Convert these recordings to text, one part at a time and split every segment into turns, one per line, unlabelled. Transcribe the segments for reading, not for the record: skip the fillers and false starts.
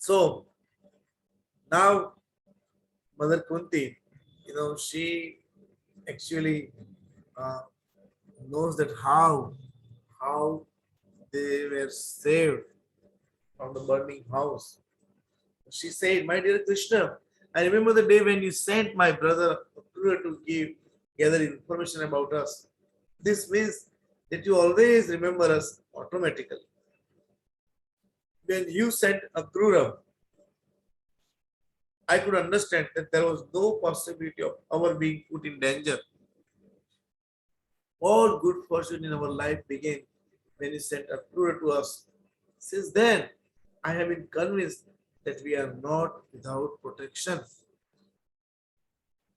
So now Mother Kunti, she actually uh, knows that how they were saved from the burning house. She said, "My dear Krishna, I remember the day when you sent my brother Akrura to gather information about us. This means that you always remember us automatically. When you sent Akrura, I could understand that there was no possibility of our being put in danger. All good fortune in our life began when you sent Akrura to us. Since then, I have been convinced that we are not without protection.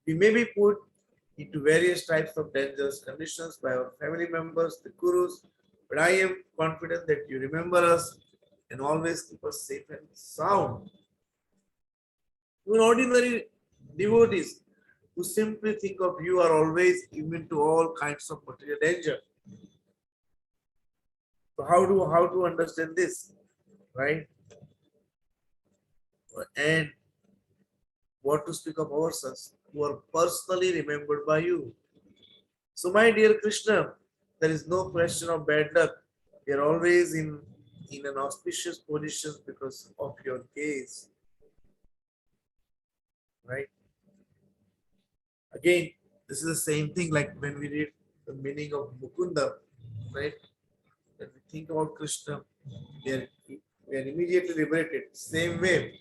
We may be put into various types of dangerous conditions by our family members, the Kurus, but I am confident that you remember us and always keep us safe and sound. Even ordinary devotees who simply think of you are always immune to all kinds of material danger. So how to understand this, right? And what to speak of ourselves who are personally remembered by you. So, my dear Krishna, there is no question of bad luck. We are always in an auspicious position because of your gaze, right? Again, this is the same thing like when we read the meaning of Mukunda, right? When we think about Krishna, we are immediately liberated. Same way,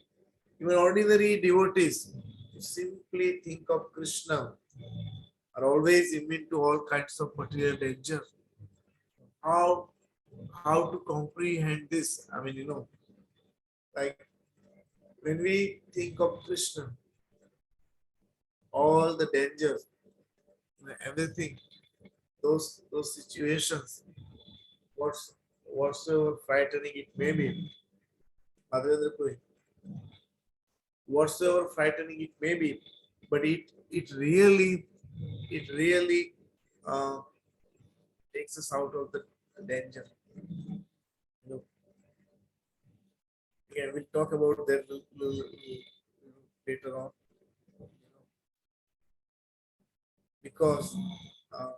even ordinary devotees who simply think of Krishna are always immune to all kinds of material danger. How how to comprehend this? I mean, like when we think of Krishna, all the dangers, everything, those situations, whatsoever frightening it may be, Madhavendra Puri, whatsoever frightening it may be, but it really uh, takes us out of the danger. You know, again, we'll talk about that later on, because uh,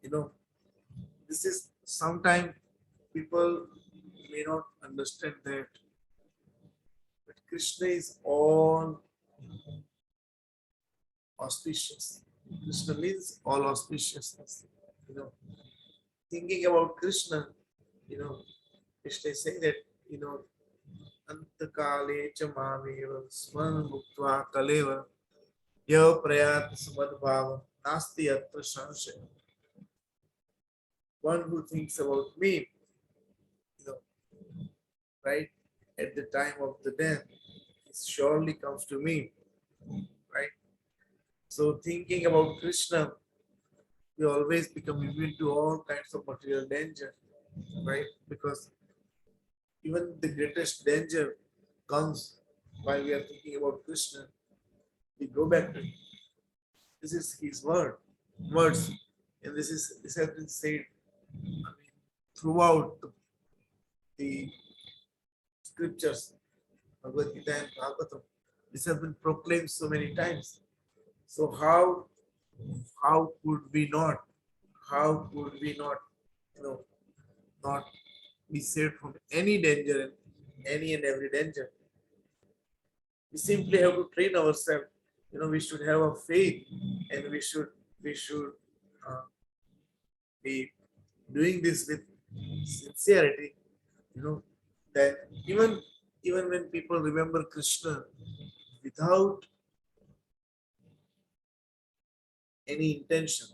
you know this is sometimes people may not understand that, but Krishna is all auspicious. Krishna means all auspiciousness. You know, thinking about Krishna, you know, Krishna is saying that, you know, Antakale chamameva sman bhuktva kaleva ya prayat samadbhava nasti atra sanshaya. One who thinks about me, you know, right, at the time of the death, it surely comes to me, right? So thinking about Krishna, we always become immune to all kinds of material danger, right? Because even the greatest danger comes while we are thinking about Krishna. We go back to him. This is his words, and this has been said, I mean, throughout the scriptures, Bhagavad Gita and Bhagavatam. This has been proclaimed so many times. So how could we not? How could we not? You know, not be saved from any danger and any and every danger. We simply have to train ourselves. We should have a faith, and we should uh, be doing this with sincerity. You know that even when people remember Krishna without any intention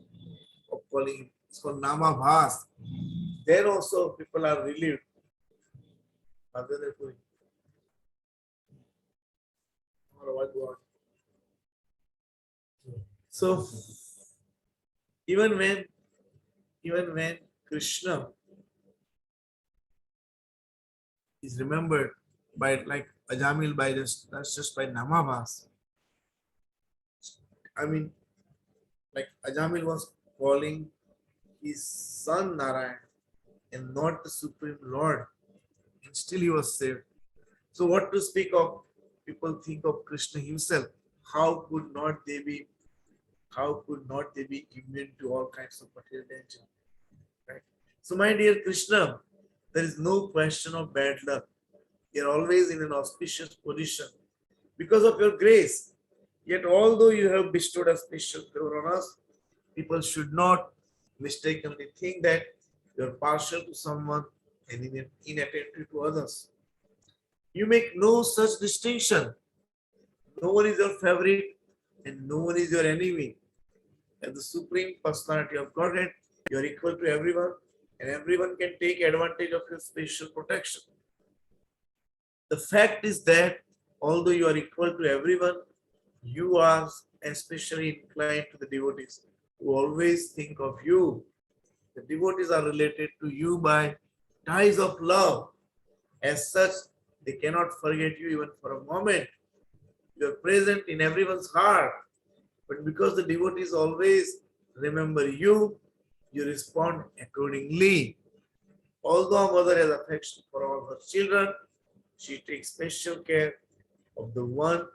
of calling him, it's called Nama Bhas. There also people are relieved. So even when even when Krishna is remembered by like Ajamil by just by Namabhas. I mean, like Ajamil was calling his son Narayan and not the Supreme Lord, and still he was saved. So what to speak of? People think of Krishna himself. How could not they be? How could not they be immune to all kinds of material danger? Right? So, my dear Krishna, there is no question of bad luck. You are always in an auspicious position because of your grace. Yet, although you have bestowed a special favor on us, people should not mistakenly think that you are partial to someone and inattentive to others. You make no such distinction. No one is your favorite and no one is your enemy. As the Supreme Personality of Godhead, you are equal to everyone and everyone can take advantage of your special protection. The fact is that although you are equal to everyone, you are especially inclined to the devotees who always think of you. The devotees are related to you by ties of love. As such, they cannot forget you even for a moment. You are present in everyone's heart. But because the devotees always remember you, you respond accordingly. Although a mother has affection for all her children, she takes special care of the one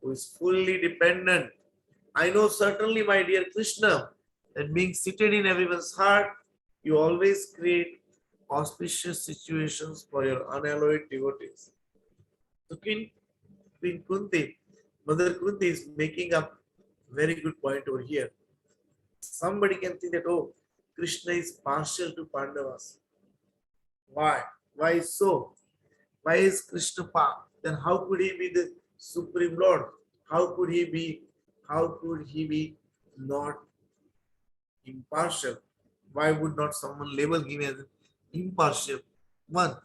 who is fully dependent. I know certainly, my dear Krishna, that being seated in everyone's heart, you always create auspicious situations for your unalloyed devotees. So Queen Kunti, Mother Kunti is making a very good point over here. Somebody can think that, oh, Krishna is partial to Pandavas. Why? Why so? Why is Krishna Then how could he be the Supreme Lord? How could he be? How could he be not impartial? Why would not someone label him as impartial? One.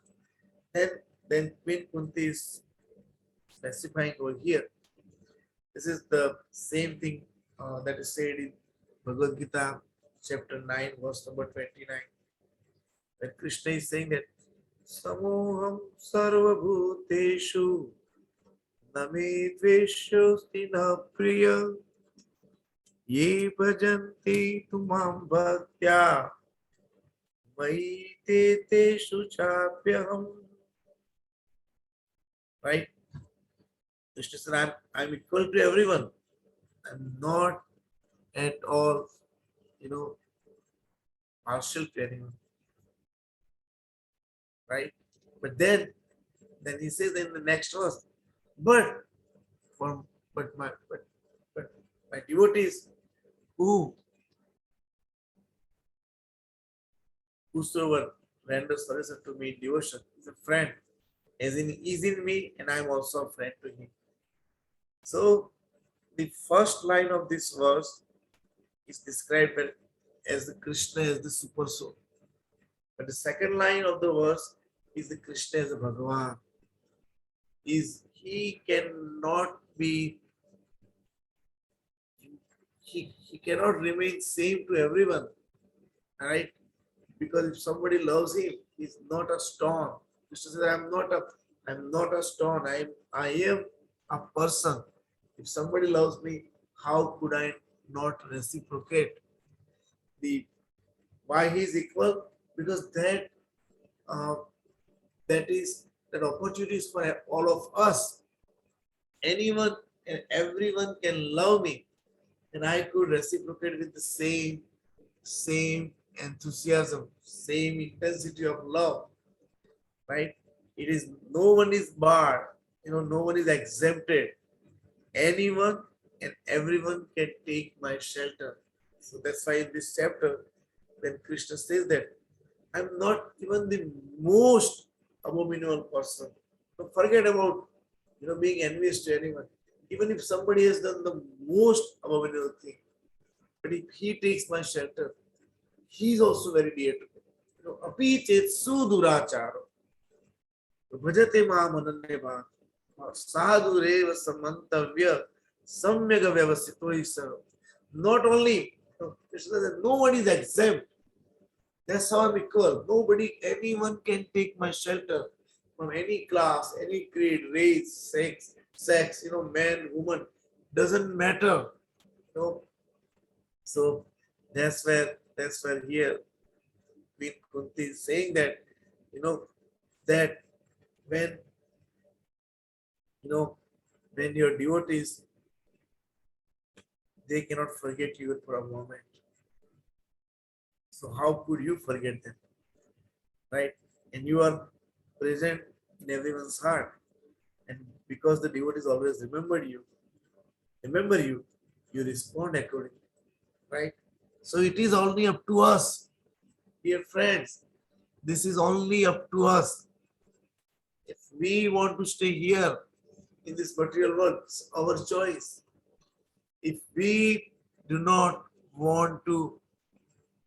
Then, then Queen Kunti is specifying over here. This is the same thing that is said in Bhagavad Gita, chapter 9, verse number 29. When Krishna is saying that Samoham Sarvabhuteshu Name Dveshosti Na Priya Ye Bhajanti Tumam Bhaktya Mai Te Teshu Chapyaham. Right? Krishna said, I'm equal to everyone. I'm not at all, partial to anyone. Right? But then he says in the next verse, but for but my devotees who whosoever renders service to me in devotion is a friend, as in is in me, and I am also a friend to him. So the first line of this verse is described as the Krishna as the super soul. But the second line of the verse is the Krishna as a Bhagavan. He cannot be he cannot remain same to everyone, right? Because if somebody loves him, he's not a stone. Krishna says, I'm not a stone. I am a person. If somebody loves me, how could I not reciprocate? The why he is equal? Because uh, that opportunity is for all of us. Anyone and everyone can love me, and I could reciprocate with the same enthusiasm, same intensity of love, right? It is no one is barred, no one is exempted. Anyone and everyone can take my shelter. So that's why in this chapter, when Krishna says that I'm not even the most abominable person. So forget about being envious to anyone. Even if somebody has done the most abominable thing, but if he takes my shelter, he is also very dear to me. Api chet suduracharo bhajate maam ananyabha sadhurev samantavya samyaga vyavasito isaro. Not only, Krishna said, no one is exempt. That's how I'm equal. Anyone can take my shelter from any class, any creed, race, sex, man, woman, doesn't matter. So that's where here Queen Kunti is saying that, that when When your devotees, they cannot forget you for a moment. So how could you forget them, right? And you are present in everyone's heart. And because the devotees always remember you respond accordingly, right? So it is only up to us, dear friends. This is only up to us. If we want to stay here in this material world, it's our choice. If we do not want to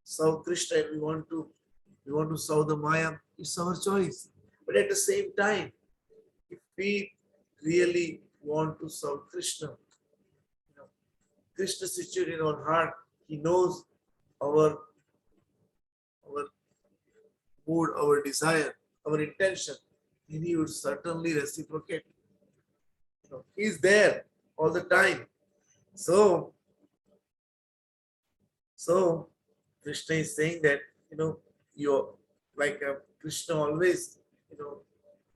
serve Krishna, we want to serve the Maya, it's our choice. But at the same time, if we really want to serve Krishna, Krishna situated in our heart, he knows our our mood, our desire, our intention, and he would certainly reciprocate. He's there all the time. So, so Krishna is saying that you're like Krishna always,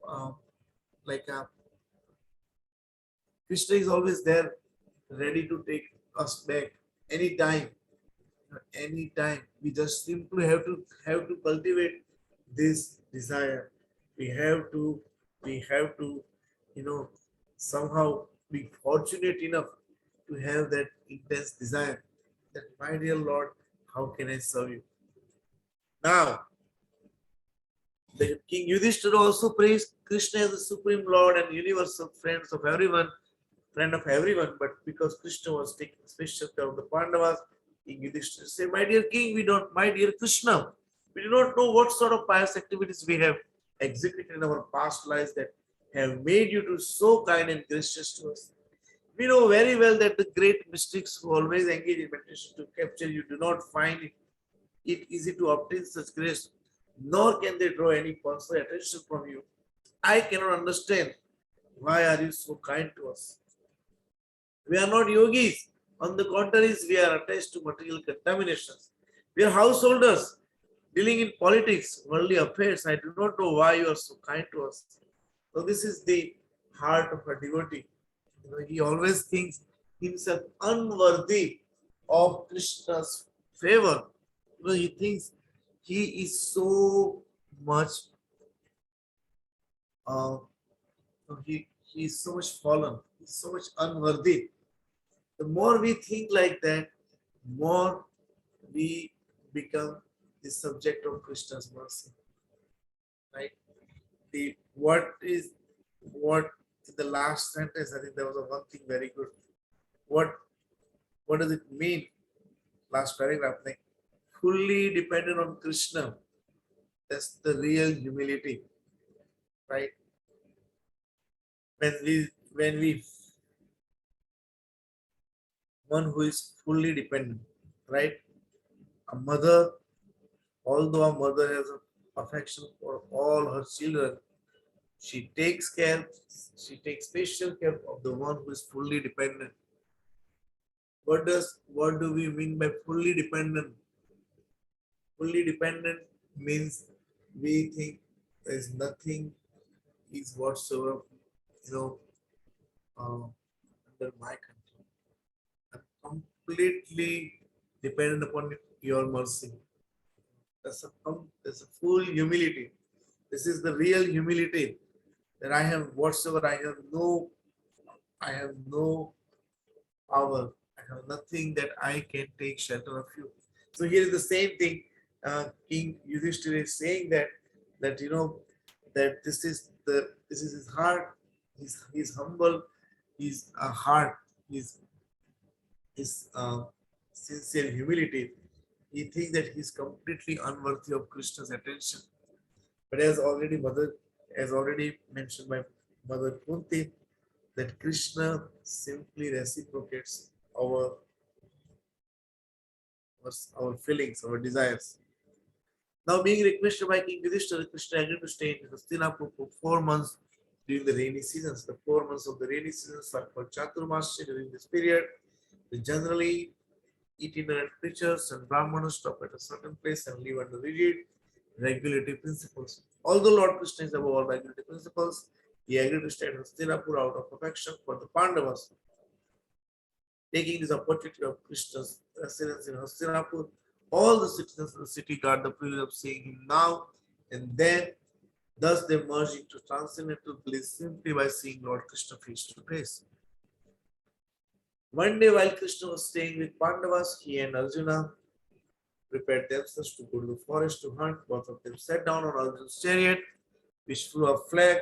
uh, like Krishna is always there, ready to take us back anytime. Anytime. We just simply have to cultivate this desire. We have to somehow be fortunate enough to have that intense desire that, my dear Lord, how can I serve you? Now, the King Yudhishthira also praised Krishna as the Supreme Lord and universal friend of everyone, but because Krishna was taking special care of the Pandavas, King Yudhishthira said, my dear King, my dear Krishna, we do not know what sort of pious activities we have executed in our past lives that have made you to so kind and gracious to us. We know very well that the great mystics who always engage in meditation to capture you do not find it easy to obtain such grace, nor can they draw any personal attention from you. I cannot understand why are you so kind to us. We are not yogis. On the contrary, we are attached to material contaminations. We are householders dealing in politics, worldly affairs. I do not know why you are so kind to us. So this is the heart of a devotee. He always thinks himself unworthy of Krishna's favor. He thinks he is so much, uh, he is so much fallen, he's so much unworthy. The more we think like that, more we become the subject of Krishna's mercy. Right? What in the last sentence, I think there was a one thing very good. What what does it mean? Last paragraph, like fully dependent on Krishna. That's the real humility, right? When we one who is fully dependent, right? A mother, although a mother has an affection for all her children, she takes special care of the one who is fully dependent. What do we mean by fully dependent? Fully dependent means we think there is nothing is whatsoever, you know, under my control. I'm completely dependent upon your mercy. That's a full humility. This is the real humility that I have whatsoever. I have no power. I have nothing that I can take shelter of you. So here is the same thing. King Yudhishthira is saying that that this is his heart. He's humble. His heart. His sincere humility. He thinks that he's completely unworthy of Krishna's attention. But as already mentioned by Mother Kunti, that Krishna simply reciprocates our feelings, our desires. Now, being requested by King Yudhishthira, Krishna agreed to stay in Hastinapur for 4 months during the rainy seasons. The 4 months of the rainy seasons are called Chaturmasya. During this period, they generally eat inert creatures and Brahmanas stop at a certain place and live under rigid regulatory principles. Although Lord Krishna is above all regulatory principles, he agreed to stay in Hastinapur out of affection for the Pandavas. Taking this opportunity of Krishna's residence in Hastinapur, all the citizens of the city got the privilege of seeing him now and then. Thus, they merged into transcendental bliss simply by seeing Lord Krishna face to face. One day, while Krishna was staying with Pandavas, he and Arjuna prepared themselves to go to the forest to hunt. Both of them sat down on Arjuna's chariot, which flew a flag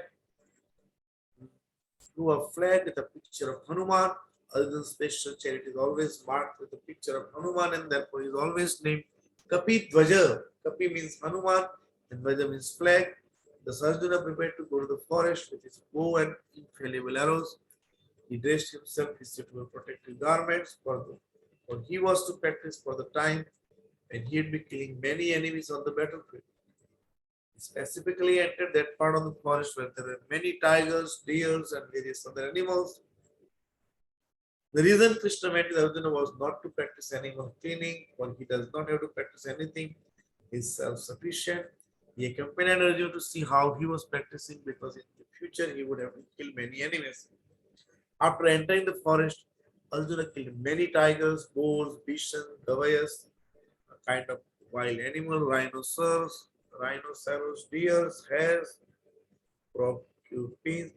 with a picture of Hanuman. Arjuna's special chariot is always marked with a picture of Hanuman, and therefore is always named Kapi Dvaja. Kapi means Hanuman, and Dvaja means flag. Thus Arjuna prepared to go to the forest with his bow and infallible arrows. He dressed himself in suitable protective garments, for he was to practice for the time when he would be killing many enemies on the battlefield. He specifically entered that part of the forest where there were many tigers, deers, and various other animals. The reason Krishna went with Arjuna was not to practice animal cleaning, for he does not have to practice anything. He is self-sufficient. He accompanied Arjuna to see how he was practicing, because in the future he would have to kill many enemies. After entering the forest, Arjuna killed many tigers, boars, bisons, gavayas, a kind of wild animal, rhinoceros, deers, hares,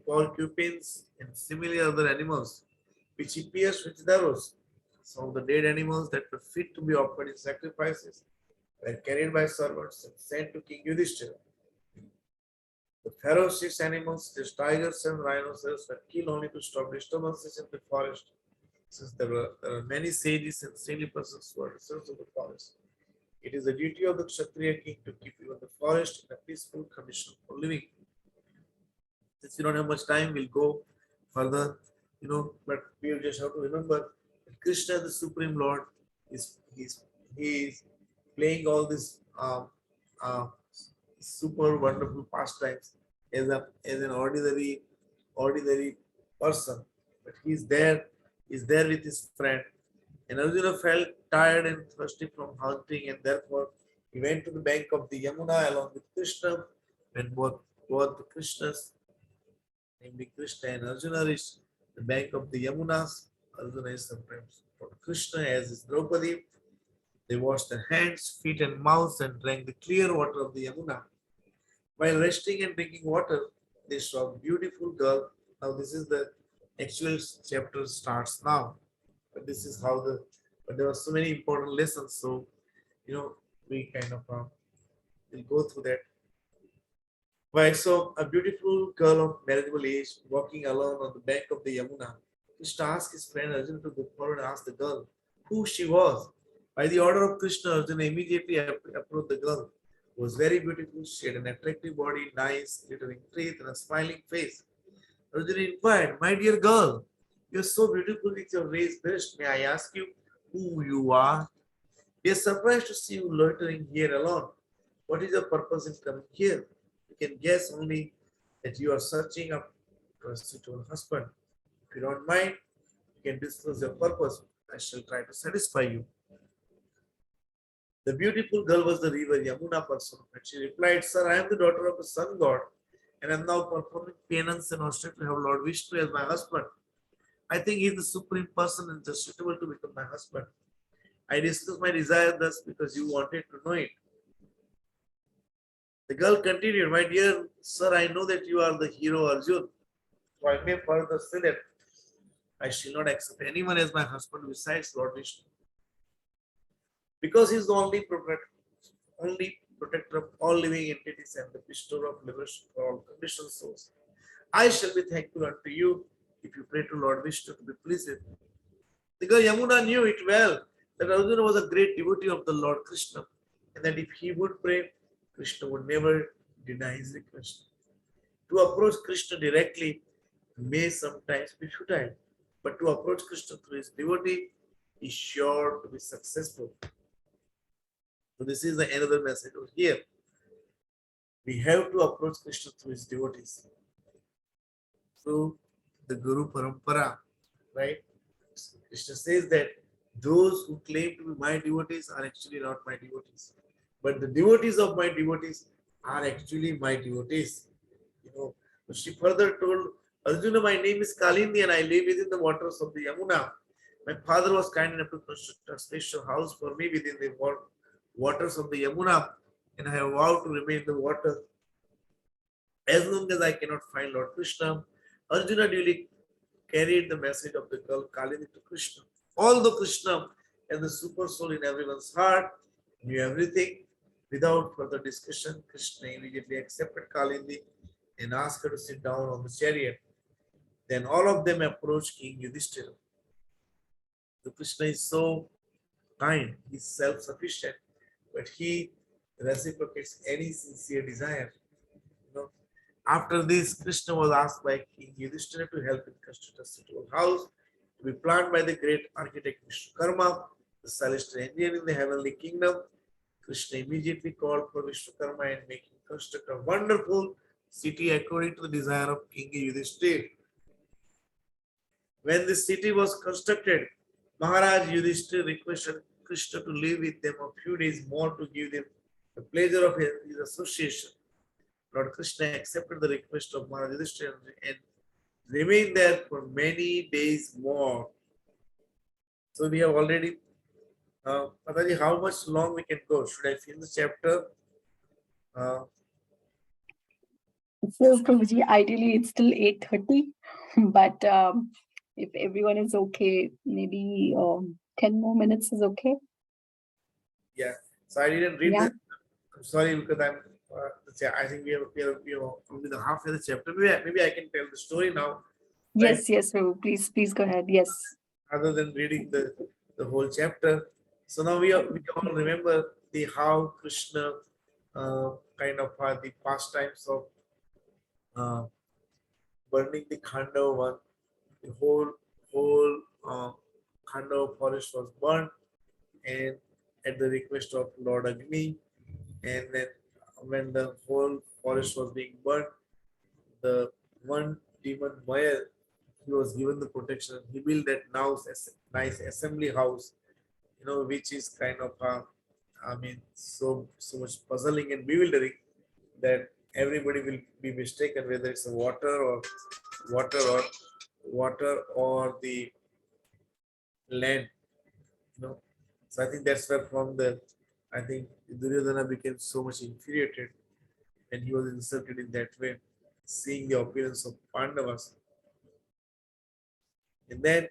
porcupines, and similar other animals, which he pierced with his arrows. Some of the dead animals that were fit to be offered in sacrifices were carried by servants and sent to King Yudhishthira. The ferocious animals, the tigers and rhinoceros, were killed only to stop disturbances in the forest, since there are many sages and saintly persons who are residents of the forest. It is the duty of the Kshatriya king to keep even the forest in a peaceful condition for living. Since we don't have much time, we'll go further, but we just have to remember that Krishna, the Supreme Lord, he is playing all these super wonderful pastimes as an ordinary person, but he's there with his friend. And Arjuna felt tired and thirsty from hunting, and therefore he went to the bank of the Yamuna along with Krishna. When both the Krishnas, namely Krishna and Arjuna, reached the bank of the Yamunas, Arjuna is sometimes called Krishna, as is Draupadi. They washed their hands, feet, and mouths and drank the clear water of the Yamuna. While resting and drinking water, they saw a beautiful girl. Now, this is the actual chapter starts now. But this is how but there were so many important lessons. So, we kind of will go through that. Why saw a beautiful girl of marriageable age walking alone on the bank of the Yamuna. Krishna asked his friend Arjuna to go forward and ask the girl who she was. By the order of Krishna, Arjuna immediately approached the girl, who was very beautiful. She had an attractive body, nice, glittering teeth, and a smiling face. Arjuna inquired, "My dear girl, you are so beautiful with your raised breast. May I ask you who you are? We are surprised to see you loitering here alone. What is your purpose in coming here? We can guess only that you are searching up for a suitable husband. If you don't mind, you can disclose your purpose. I shall try to satisfy you." The beautiful girl was the river Yamuna person, and she replied, "Sir, I am the daughter of a sun god, and am now performing penance and ostensibly to have Lord Vishnu as my husband. I think he is the supreme person and just suitable to become my husband. I discussed my desire thus because you wanted to know it." The girl continued, "My dear sir, I know that you are the hero Arjun. So I may further say that I shall not accept anyone as my husband besides Lord Vishnu, because he is the only protector of all living entities and the bestower of liberation for all conditioned souls. I shall be thankful unto you if you pray to Lord Vishnu to be pleased with me." The girl Yamuna knew it well that Arjuna was a great devotee of the Lord Krishna, and that if he would pray, Krishna would never deny his request. To approach Krishna directly may sometimes be futile, but to approach Krishna through his devotee is sure to be successful. So this is another message over here. We have to approach Krishna through his devotees, through the Guru Parampara, right? Krishna says that those who claim to be my devotees are actually not my devotees, but the devotees of my devotees are actually my devotees. So she further told Arjuna, my name is Kalindi and I live within the waters of the Yamuna. My father was kind enough to construct a special house for me within the waters of the Yamuna, and I have vowed to remain in the water as long as I cannot find Lord Krishna. Arjuna duly carried the message of the girl Kalini to Krishna. Although Krishna, as the super soul in everyone's heart, knew everything, without further discussion, Krishna immediately accepted Kalindi and asked her to sit down on the chariot. Then all of them approached King Yudhishthira. So Krishna is so kind, he's self-sufficient, but he reciprocates any sincere desire. You know, after this, Krishna was asked by King Yudhishthira to help him construct a suitable house to be planned by the great architect Vishwakarma, the celestial engineer in the heavenly kingdom. Krishna immediately called for Vishwakarma and made him construct a wonderful city according to the desire of King Yudhishthira. When the city was constructed, Maharaj Yudhishthira requested Krishna to live with them a few days more to give them the pleasure of his association. Lord Krishna accepted the request of Maharaj Yudhishthira and remained there for many days more. So we have already, Mataji, how much long we can go? Should I finish the chapter?
So, Prabhuji, ideally it's till 8:30, but if everyone is okay, maybe 10 more minutes is okay.
Yeah. So I didn't read
Yeah.
this. I'm sorry because I think we have only the half of the chapter. Maybe I can tell the story now. Right?
Yes, yes, Prabhu. Please go ahead. Yes.
Other than reading the whole chapter. So now we all remember the how Krishna kind of the pastimes of uh, burning the Khandava one. The whole Khandava forest was burned, and at the request of Lord Agni, and then when the whole forest was being burned, the one demon Maya, he was given the protection. He built that now nice assembly house, which is kind of so much puzzling and bewildering that everybody will be mistaken whether it's a water or water or the land. So I think that's where from the I think Duryodhana became so much infuriated and he was insulted in that way, seeing the appearance of Pandavas. And then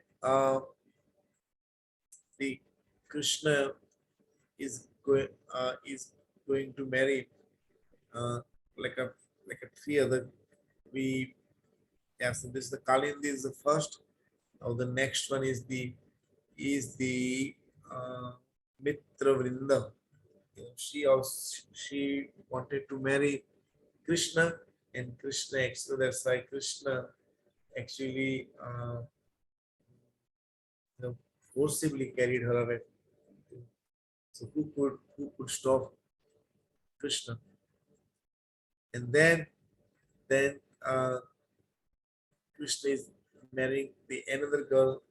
the Krishna is going to marry uh, like a three other. So this is the Kalindi is the first. Now the next one is the Mitra Vrinda. She wanted to marry Krishna, and Krishna actually that's why Krishna actually forcibly carried her away. So who could stop Krishna? And then Krishna is marrying the another girl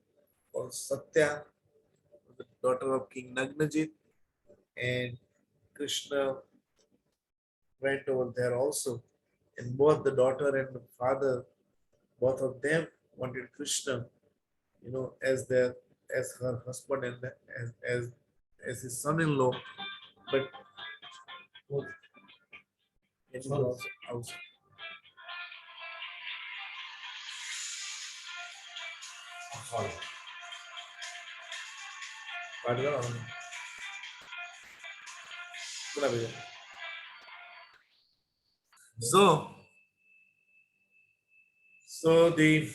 called Satya, the daughter of King Nagnajit, and Krishna went over there also. And both the daughter and the father, both of them wanted Krishna, as her husband and as his son-in-law. But also, so the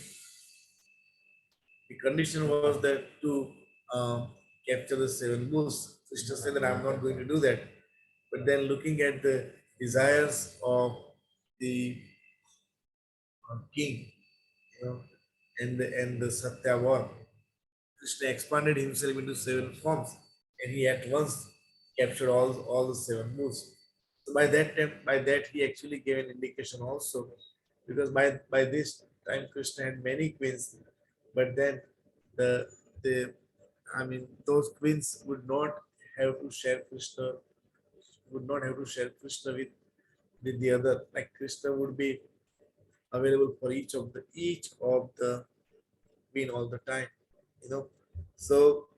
condition was that to capture the seven bulls. Krishna said that I'm not going to do that. But then looking at the desires of the king, and the Satya war, Krishna expanded himself into seven forms, and he at once captured all the seven bulls. So by that he actually gave an indication also, because by this time Krishna had many queens, but then the those queens have to share Krishna would not have to share Krishna with the other. Like Krishna would be available for each of the being all the time, So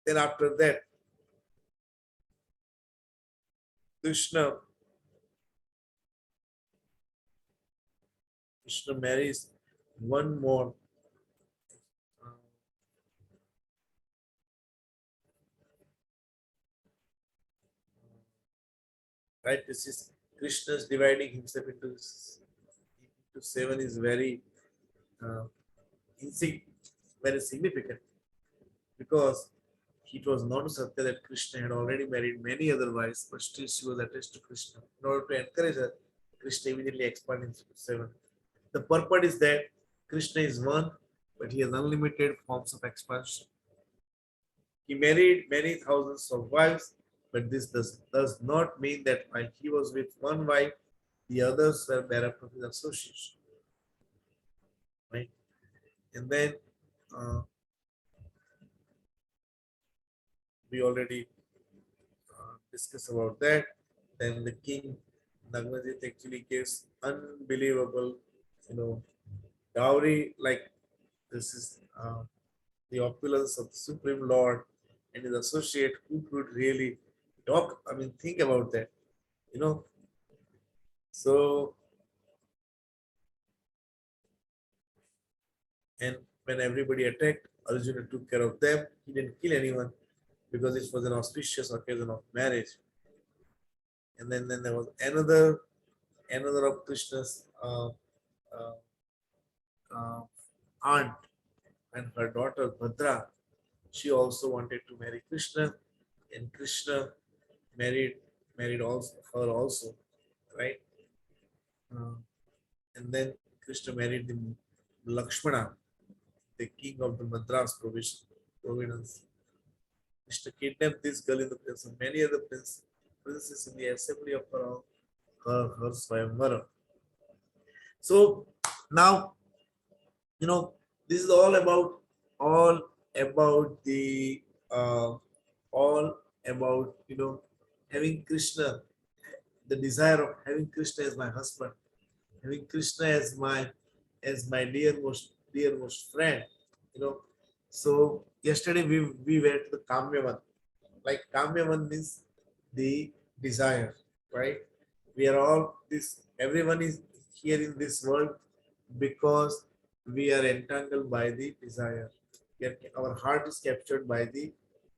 then after that, Krishna Krishna marries one more, uh, right? This is Krishna's dividing himself into seven is uh, very significant, because it was not Satya that Krishna had already married many other wives, but still she was attached to Krishna. In order to encourage her, Krishna immediately expanded into seven. The purport is that Krishna is one, but he has unlimited forms of expansion. He married many thousands of wives, but this does not mean that while he was with one wife, the others were bereft of his association. Right? And then uh, we already discussed about that. Then the king Nagnajit actually gives unbelievable, dowry, like this is the opulence of the Supreme Lord and his associate who could really think about that, you know. So, and when everybody attacked, Arjuna took care of them. He didn't kill anyone because it was an auspicious occasion of marriage. And then there was another of Krishna's uh, uh, aunt and her daughter Bhadra. She also wanted to marry Krishna, and Krishna married married also her also, right? Uh, and then Krishna married the Lakshmana, the king of the Madras province. Krishna kidnapped this girl in the presence of many other princes in the assembly of her Swayamvara. So now, this is all about the all about having Krishna, the desire of having Krishna as my husband, having Krishna as my dearmost friend. You know, so yesterday we went to the Kamyavan. Like Kamyavan means the desire, right? We are all this. Everyone is here in this world because we are entangled by the desire. Our heart is captured by the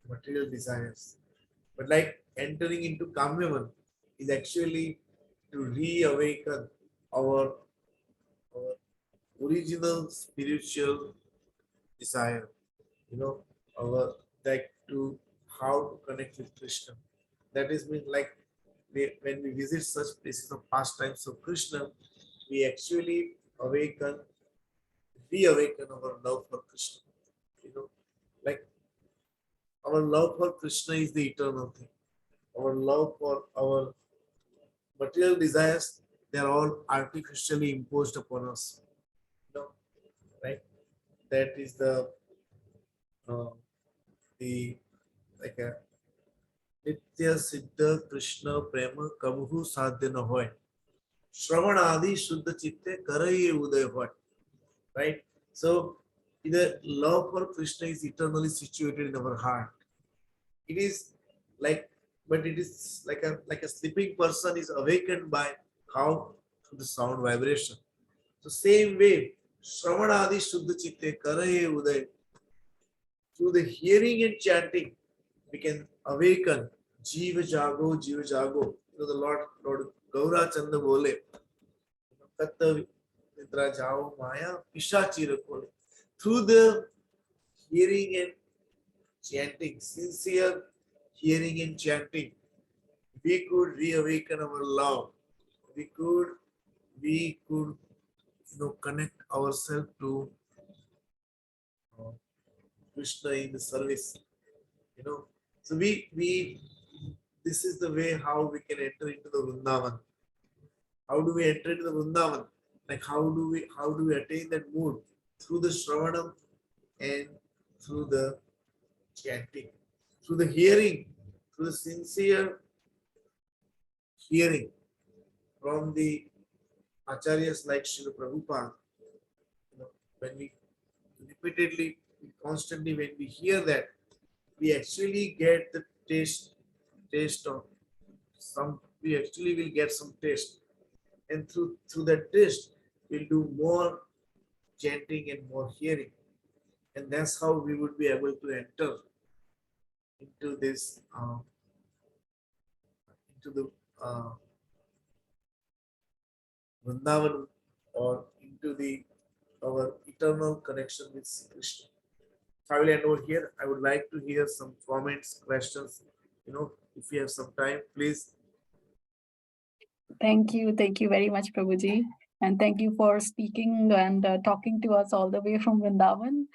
material desires. But like entering into Kamyavan is actually to reawaken our, our original spiritual desire, our like to how to connect with Krishna. That is mean like when we visit such places of pastimes of Krishna, we actually reawaken our love for Krishna. You know, like our love for Krishna is the eternal thing. Our love for our material desires, they are all artificially imposed upon us. You know, right? That is uh, the like a Nitya Siddha Krishna Prema Kabuhu Sadhya na hoy. Shravan Adi Shuddha Chitte Karaye Uday hoy. Right? So the love for Krishna is eternally situated in our heart. It is like, but it is like a sleeping person is awakened by how? Through the sound vibration. So same way, Shravanadi Shuddha Chitte Karaye Uday. Through the hearing and chanting, we can awaken Jiva Jago, Jiva Jago. The Lord Gaura Chandra Bole. Katta Nidra Jao Maya Pishachi Rakole. Through the hearing and chanting, sincere hearing and chanting, we could reawaken our love. We could connect ourselves to uh, Krishna in the service. You know, so we this is the way how we can enter into the Vrindavan. How do we enter into the Vrindavan? Like how do we attain that mood? Through the Shravanam and through the chanting, through the hearing, through the sincere hearing from the acharyas like Srila Prabhupada, when we repeatedly, constantly, when we hear that, we actually get the taste of some. We actually will get some taste, and through that taste, we'll do more chanting and more hearing, and that's how we would be able to enter into this into the Vrindavan, or into the our eternal connection with Krishna. I will end over here. I would like to hear some comments, questions. If you have some time, please.
Thank you. Thank you very much, Prabhuji. And thank you for speaking and talking to us all the way from Vrindavan.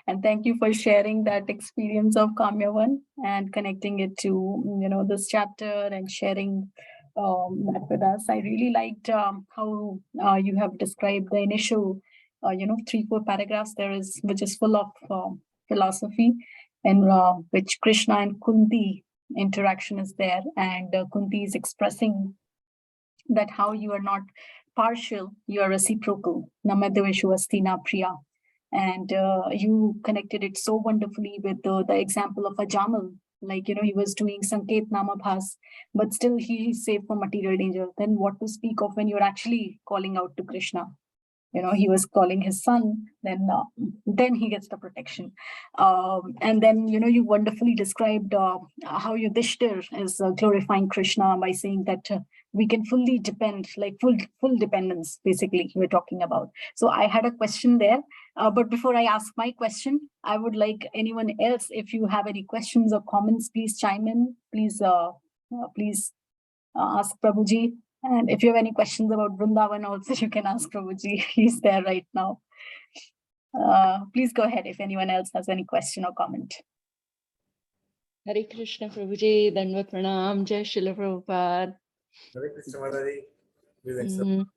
And thank you for sharing that experience of Kamyavan and connecting it to, this chapter and sharing that with us. I really liked how you have described the initial, 3-4 paragraphs there is, which is full of philosophy, and which Krishna and Kunti interaction is there. And Kunti is expressing that how you are not partial, you are reciprocal. Namadeveshu asti na priya. And you connected it so wonderfully with the example of Ajamal. Like, he was doing Sanket Namabhas, but still he is safe from material danger. Then what to speak of when you're actually calling out to Krishna? He was calling his son, then he gets the protection. And then you wonderfully described how Yudhishthir is glorifying Krishna by saying that we can fully depend, like full dependence, basically we're talking about. So I had a question there, but before I ask my question, I would like anyone else, if you have any questions or comments, please chime in. Please ask Prabhuji. And if you have any questions about Vrindavan also, you can ask Prabhuji. He's there right now. Please go ahead if anyone else has any question or comment.
Hare Krishna Prabhuji, Dandavat Pranam, Jai Srila Prabhupada.
Hare Krishna Mataji, please accept.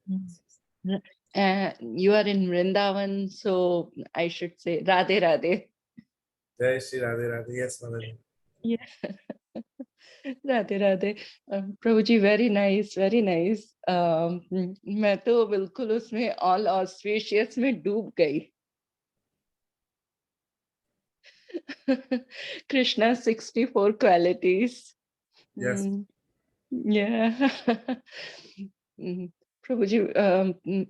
You are in Vrindavan, so I should say Radhe Radhe.
Jai Shri Radhe Radhe. Yes, Mataji.
Yeah. Radhe Radhe Prabhu ji very nice मैं तो बिल्कुल उसमें all auspicious में डूब गई Krishna 64 qualities.
Yes.
Yeah. Prabhuji,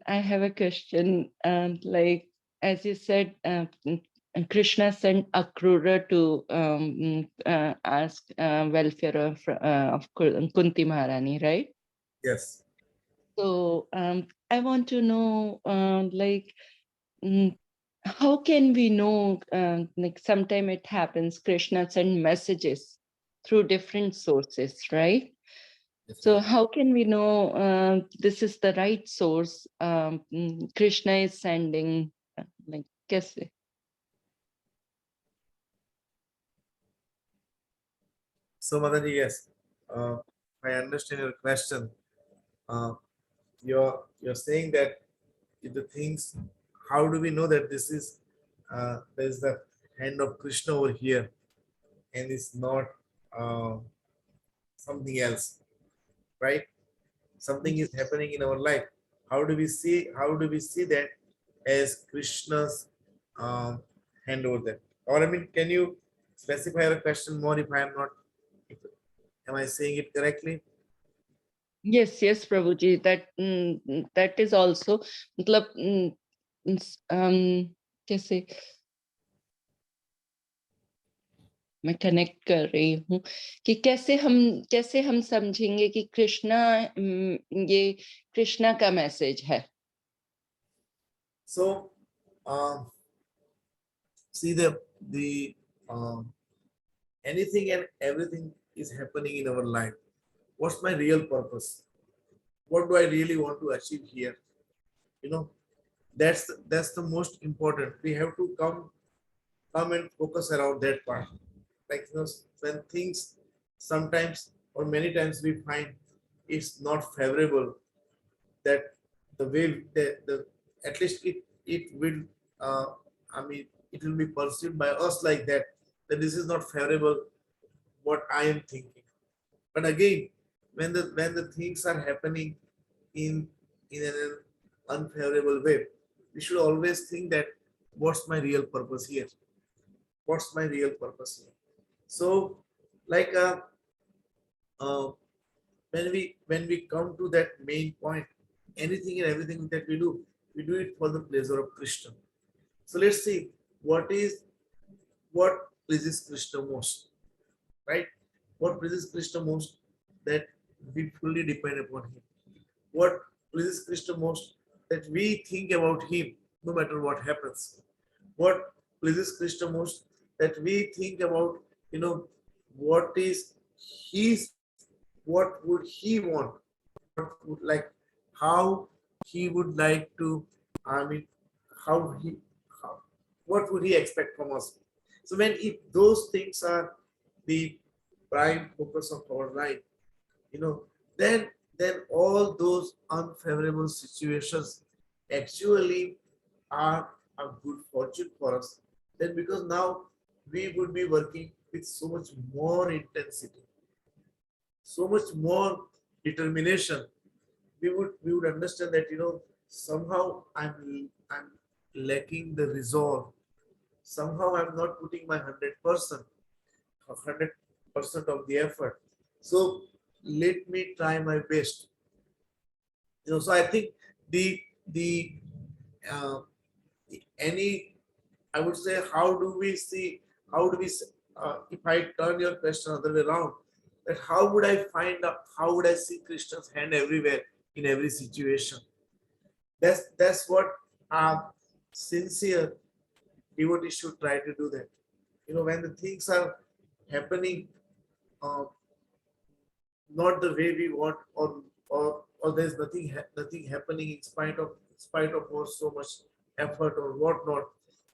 I have a question. Like, as you said, Krishna sent Akrura to ask welfare of Kunti Maharani, right?
Yes.
So I want to know, like, how can we know, like sometime it happens, Krishna send messages through different sources, right?
Yes,
So
ma'am.
how can we know this is the right source Krishna is sending? Like, kaise?
So, Mataji, yes. I understand your question. You're saying that the things, how do we know that this is there is the hand of Krishna over here and it's not uh, something else, right? Something is happening in our life. How do we see that as Krishna's hand over there? Or I mean, can you specify your question more if I am not, am I saying it correctly?
Yes, Prabhuji, that is also मतलब कैसे मैं connect कर रही हूँ कि कैसे हम समझेंगे कि कृष्णा ये कृष्णा का मैसेज है.
So, see the anything and everything is happening in our life. What's my real purpose? What do I really want to achieve here? That's the most important. We have to come and focus around that part. Like when things sometimes or many times we find it's not favorable, that the way that the at least it will I mean it will be perceived by us like that this is not favorable what I am thinking. But again, when the things are happening in in an unfavorable way, we should always think that what's my real purpose here? What's my real purpose here? So, like uh, when we come to that main point, anything and everything that we do it for the pleasure of Krishna. So let's see what pleases Krishna most, right? What pleases Krishna most, that we fully depend upon him. What pleases Krishna most, that we think about him no matter what happens. What pleases Krishna most, that we think about, what is his, what would he want, what would like, how he would like to, I mean, how he, how, what would he expect from us? So when if those things are the prime focus of our life, you know, then all those unfavorable situations actually are a good fortune for us. Then because now we would be working with so much more intensity, so much more determination. We would understand that somehow I'm lacking the resolve. Somehow I'm not putting my 100% of the effort. So let me try my best. So I think the uh, any I would say, how do we if I turn your question other way around, that how would I find out, how would I see Krishna's hand everywhere in every situation? That's what sincere devotee should try to do that. When the things are happening uh, not the way we want, or there's nothing happening in spite of our so much effort or whatnot,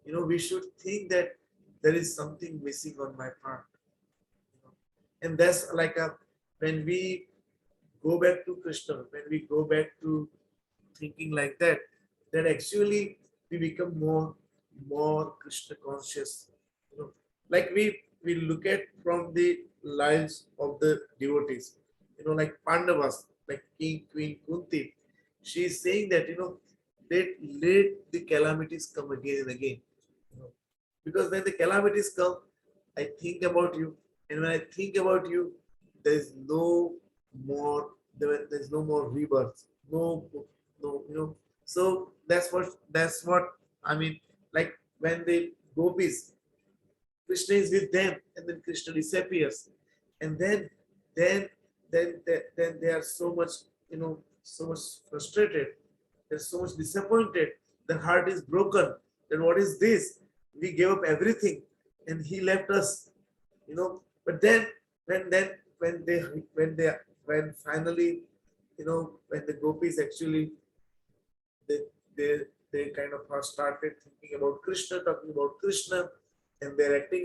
we should think that there is something missing on my part. And that's like a when we go back to Krishna, when we go back to thinking like that, then actually we become more Krishna conscious. Like we look at from the lives of the devotees, like Pandavas, like King Queen Kunti. She is saying that let the calamities come again and again. You know, because when the calamities come, I think about you, and when I think about you, there's no there's no more rebirth, no. So that's what I mean. Like when the gopis, Krishna is with them, and then Krishna disappears, and then they are so much frustrated. They're so much disappointed. Their heart is broken. Then what is this? We gave up everything, and he left us. But then when they when finally when the gopis actually they they they kind of started thinking about Krishna, talking about Krishna, and they're acting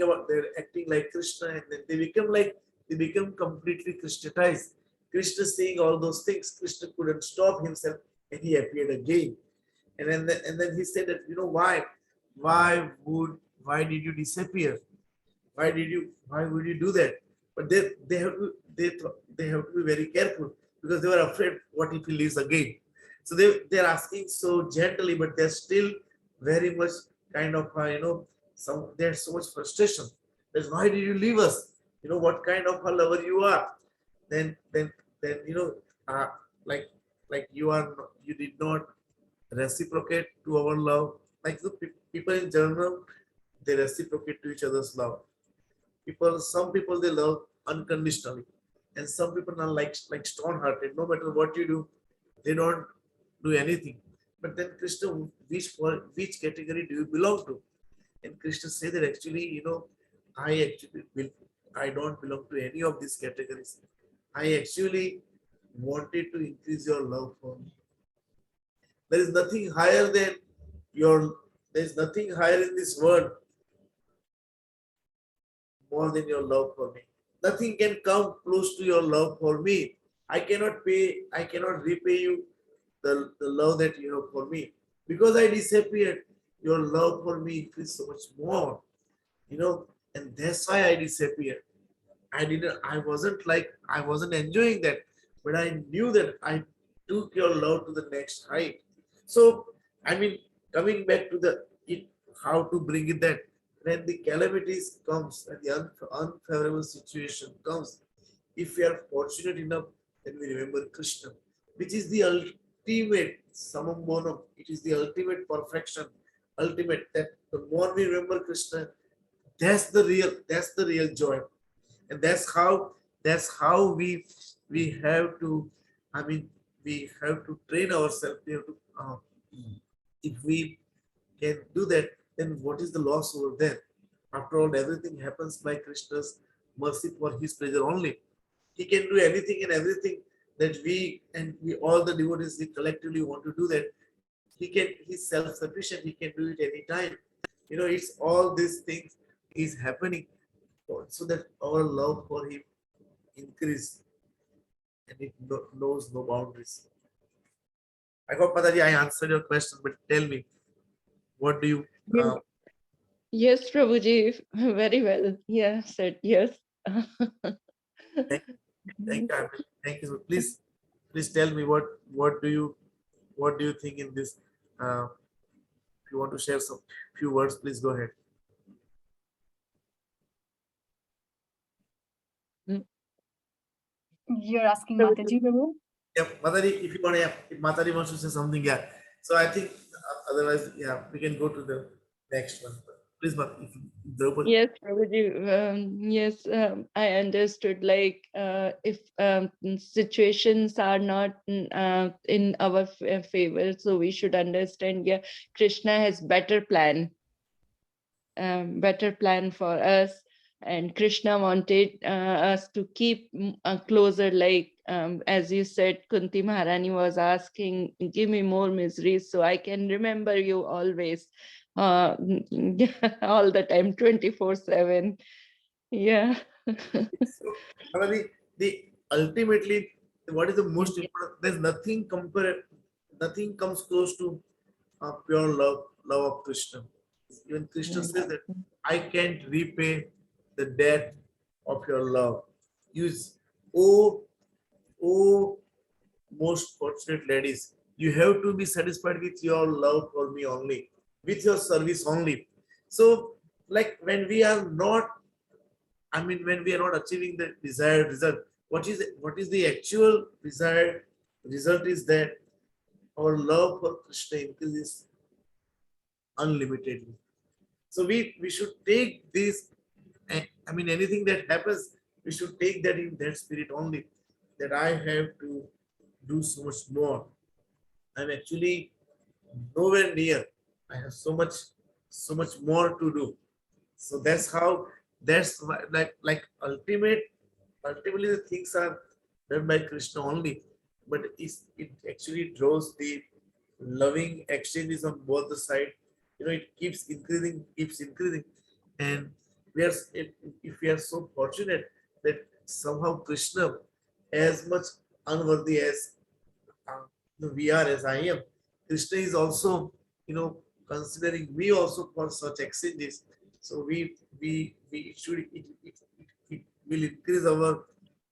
like Krishna, and then they become completely Christianized. Krishna seeing all those things, Krishna couldn't stop himself, and he appeared again. And then he said that why would why did you disappear? Why would you do that? But they have to be very careful, because they were afraid, what if he leaves again? So they're asking so gently, but they're still very much kind of there's so much frustration. That's why did you leave us? What kind of a lover you are? Then uh, like you did not reciprocate to our love. Like the people in general, they reciprocate to each other's love. Some people they love unconditionally, and some people are like stone-hearted. No matter what you do, they don't do anything. But then Krishna, which category do you belong to? And Krishna say that actually, I don't belong to any of these categories. I actually wanted to increase your love for me. There is nothing higher than your. There is nothing higher in this world more than your love for me. Nothing can come close to your love for me. I cannot repay you the love that you have for me. Because I disappeared, your love for me increased so much more, and that's why I disappeared. I wasn't enjoying that, but I knew that took your love to the next height. So, I mean, coming back to how to bring it that when the calamities comes and the unfavorable situation comes, if we are fortunate enough, then we remember Krishna, which is the ultimate summum bonum. It is the ultimate perfection, ultimate that the more we remember Krishna, that's the real joy, and that's how we have to. I mean, we have to train ourselves. We have to. If we can do that, then what is the loss over there? After all, everything happens by Krishna's mercy for His pleasure only. He can do anything and everything that we all the devotees we collectively want to do that. He's self-sufficient, he can do it anytime. It's all these things is happening so that our love for him increase and it knows no boundaries. I hope, Mataji, I answered your question, but tell me, what do you
Yes, yes, Prabhuji, very well. Yeah, said yes.
thank, thank, thank you. Please tell me what do you think in this? If you want to share some few words, please go ahead.
You're asking
Prabhuji.
Mataji, Prabhu?
Yeah, Mataji, if you want to, yeah, if Mataji wants to say something, yeah. So I think otherwise, yeah, we can go to the next one. Please, if Draupadi.
Yes, Prabhuji. Yes, I understood. Like, if situations are not in our favor, so we should understand. Yeah, Krishna has better plan for us, and Krishna wanted us to keep closer. Like, as you said, Kunti Maharani was asking, "Give me more miseries, so I can remember you always." uh, all the time, 24/7. Yeah.
So, Mataji, the ultimately, what is the most important? There's nothing comes close to pure love of Krishna. Even Krishna says that I can't repay the debt of your love. Use, oh, oh, most fortunate ladies, you have to be satisfied with your love for me only, with your service only. So, like when we are not achieving the desired result, what is the actual desired result is that our love for Krishna increases unlimitedly. So we should take this. Anything that happens, we should take that in that spirit only. That I have to do so much more. I'm actually nowhere near. I have so much more to do. So like ultimately the things are done by Krishna only, but it actually draws the loving exchanges on both the side. It keeps increasing, and if we are so fortunate that somehow Krishna, as much unworthy as we are, as I am, Krishna is also, considering me also for such exchanges. So we should it will increase our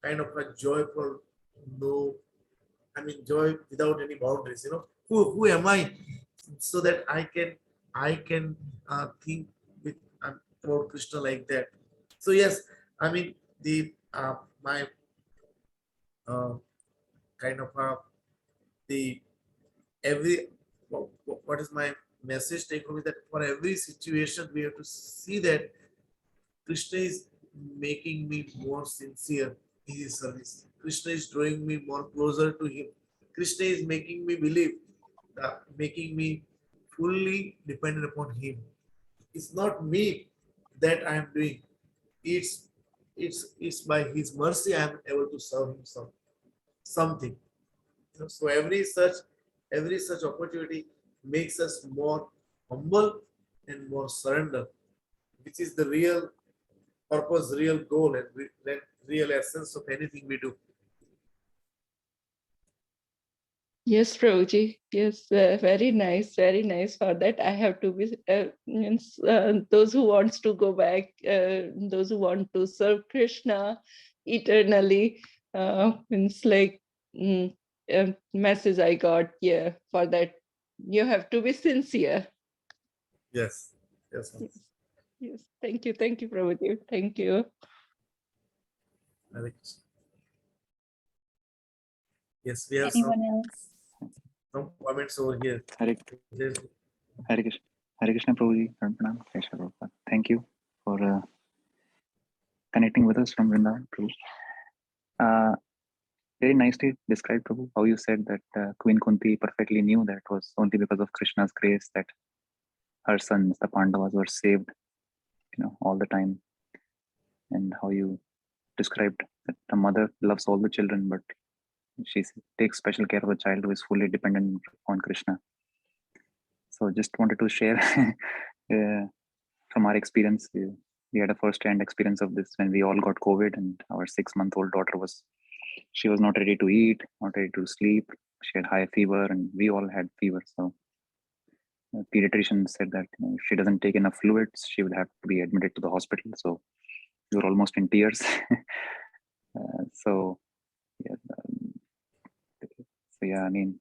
kind of a joy for no, joy without any boundaries. Who am I, so that I can think with about Krishna like that. So yes, the my uh, kind of the every what is my message take home is that for every situation we have to see that Krishna is making me more sincere in his service. Krishna is drawing me more closer to him. Krishna is making me believe, making me fully dependent upon him. It's not me that I am doing. It's it's by his mercy I am able to serve him something. So every such opportunity makes us more humble and more surrender, which is the real purpose, real goal, and real essence of anything we do.
Yes, Prabhuji. Yes, very nice for that. I have to be means, those who wants to go back, those who want to serve Krishna eternally, means like, message I got. Yeah, for that you have to be sincere.
Yes. Yes.
Yes, yes. Thank you, Prabhuji. Thank you.
Hare Krishna. Yes, we have
Anyone else?
some comments over here.
Hare,
There's
Hare Krishna Prabhuji. Pranam. Jai Shri Prabhupada. Thank you for connecting with us from Vrindavan, Prabhu. Very nicely described, Prabhu, how you said that Queen Kunti perfectly knew that it was only because of Krishna's grace that her sons, the Pandavas, were saved, all the time. And how you described that the mother loves all the children, but she takes special care of the child who is fully dependent on Krishna. So just wanted to share from our experience. We had a first-hand experience of this when we all got COVID, and our 6-month-old daughter was not ready to eat, not ready to sleep. She had high fever, and we all had fever. So the pediatrician said that if she doesn't take enough fluids, she will have to be admitted to the hospital. So we were almost in tears. So yeah, I mean,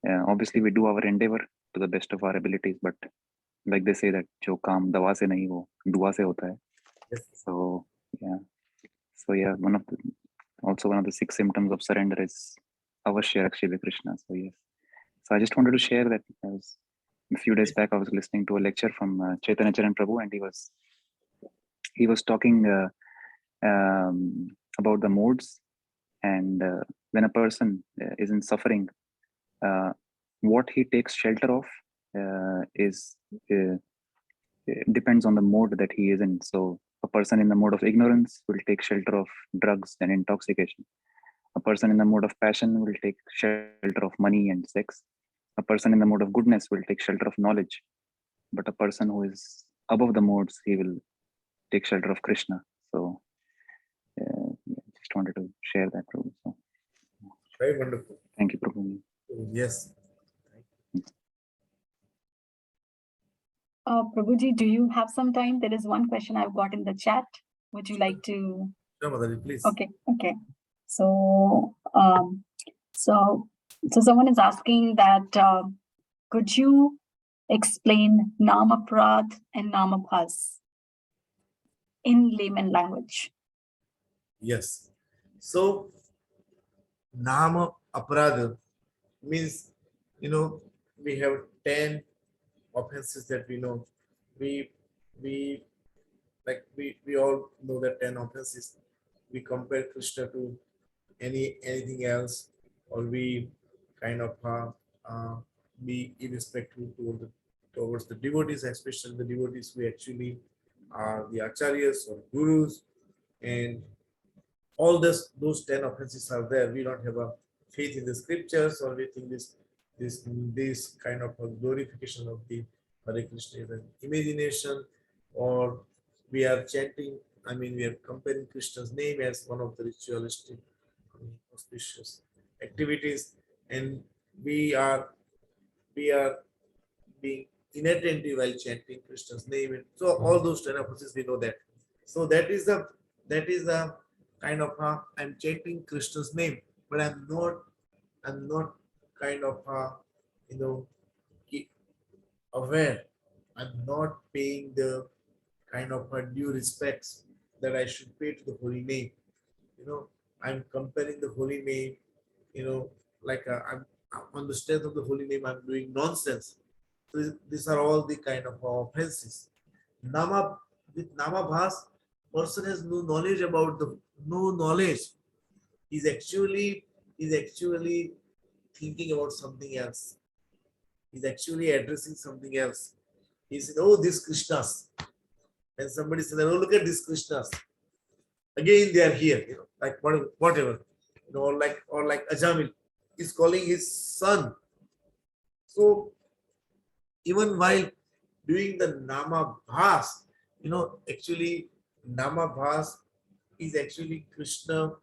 obviously we do our endeavor to the best of our abilities, but like they say that jo kaam dawa se nahi wo dua se hota hai.
yes.
So yeah, one of the 6 symptoms of surrender is avashya rakshave Krishna. So yes, so I just wanted to share that a few days back I was listening to a lecture from Chaitanya Charan Prabhu, and he was talking about the modes, and when a person is in suffering, what he takes shelter of depends on the mode that he is in. So a person in the mode of ignorance will take shelter of drugs and intoxication. A person in the mode of passion will take shelter of money and sex. A person in the mode of goodness will take shelter of knowledge. But a person who is above the modes, he will take shelter of Krishna. So just wanted to share that, Prabhu. So,
Very wonderful.
thank you, Prabhu.
Yes.
Prabhuji, do you have some time? There is one question I've got in the chat. Would you like to?
Sure, Motherji, please.
Okay. So, so someone is asking that could you explain Namaprad and Namabhas in layman language?
Yes. So, Nama Aparadha means, we have 10 offenses that we know. We all know that 10 offenses. We compare Krishna to anything else, or we kind of be irrespectful towards the devotees, especially the devotees we actually are the acharyas or gurus, and all those 10 offenses are there. We don't have a faith in the scriptures, or we think this kind of a glorification of the Hare Krishna is an imagination, or we are chanting, we are comparing Krishna's name as one of the ritualistic auspicious activities, and we are being inattentive while chanting Krishna's name. And so all those 10 offenses, we know that. So that is the kind of I'm chanting Krishna's name, but I'm not kind of aware. I'm not paying the kind of due respects that I should pay to the holy name. I'm comparing the holy name, like I'm on the strength of the holy name, I'm doing nonsense. So these are all the kind of offenses. With Namabhas, person has no knowledge. He's actually thinking about something else. He's actually addressing something else. He said, "Oh, this Krishnas." And somebody said, "Oh, look at this Krishnas." Again, they are here. Like whatever. Or like Ajamil is calling his son. So even while doing the Namabhas, actually Namabhas is actually Krishna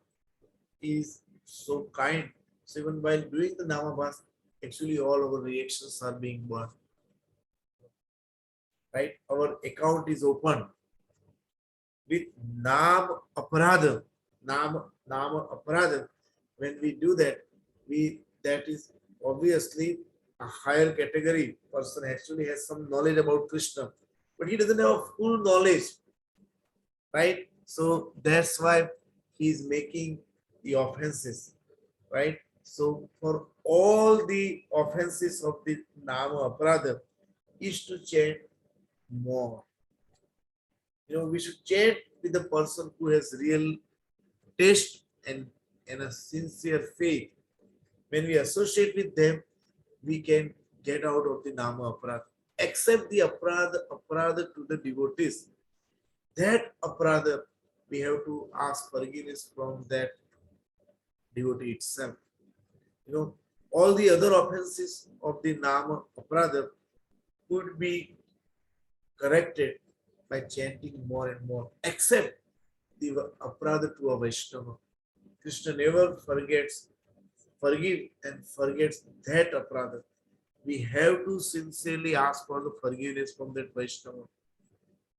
is so kind. So even while doing the Namabhas, actually all our reactions are being born. Right? Our account is open with Nam Aparadha. Nam Aparadha. When we do that, we that is obviously a higher category person, actually has some knowledge about Krishna, but he doesn't have a full knowledge, right? So that's why he is making the offenses, right? So for all the offenses of the Nama Aparadha is to chant more. We should chant with the person who has real taste and a sincere faith. When we associate with them, we can get out of the Nama Aparadha. Except the aparadha to the devotees. That aparadha, we have to ask forgiveness from that devotee itself. All the other offenses of the Nama Aparadha could be corrected by chanting more and more, except the aparadha to a Vaishnava. Krishna never forgive and forgets that aparadha. We have to sincerely ask for the forgiveness from that Vaishnava.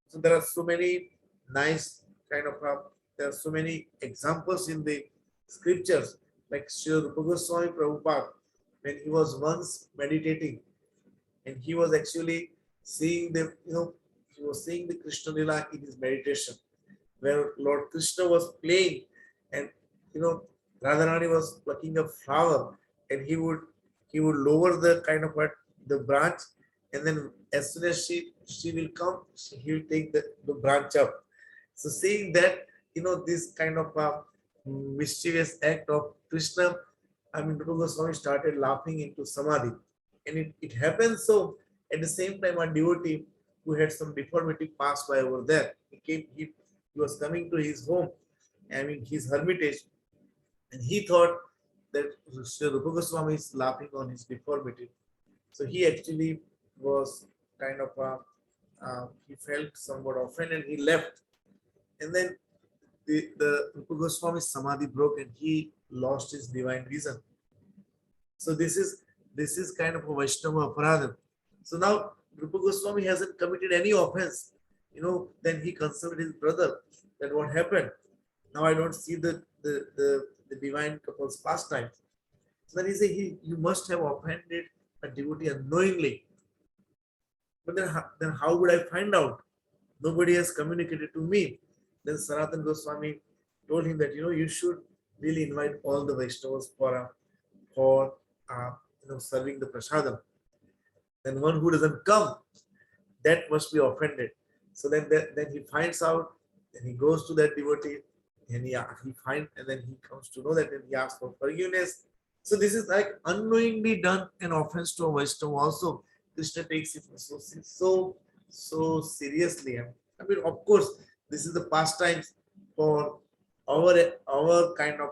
So there are so many nice there are so many examples in the scriptures, like Sri Rupa Goswami Prabhupada, when he was once meditating and he was actually seeing he was seeing the Krishna Lila in his meditation, where Lord Krishna was playing, and Radharani was plucking a flower, and he would lower the the branch, and then as soon as she will come, he will take the branch up. So seeing that, this kind of mischievous act of Krishna, Rupa Goswami started laughing into samadhi. And it happened so at the same time a devotee who had some deformity passed by over there. He was coming to his home, his hermitage, and he thought that Sri Rupa Goswami is laughing on his deformity. So he actually was he felt somewhat offended, and he left. And then the Rupa Goswami's samadhi broke and he lost his divine vision. So this is kind of a Vaishnava aparadha. So now Rupa Goswami hasn't committed any offense. Then he consulted his brother that what happened. Now I don't see the divine couple's pastimes. So then he said, you must have offended a devotee unknowingly. But then how would I find out? Nobody has communicated to me. Then Sanatana Goswami told him that you should really invite all the Vaishnavas for serving the prasadam. Then one who doesn't come, that must be offended. So then he finds out, and he goes to that devotee, and he finds, and then he comes to know that, and he asks for forgiveness. So this is like unknowingly done an offense to a Vaishnava also. Krishna takes it so seriously. Of course, this is the pastimes for our kind of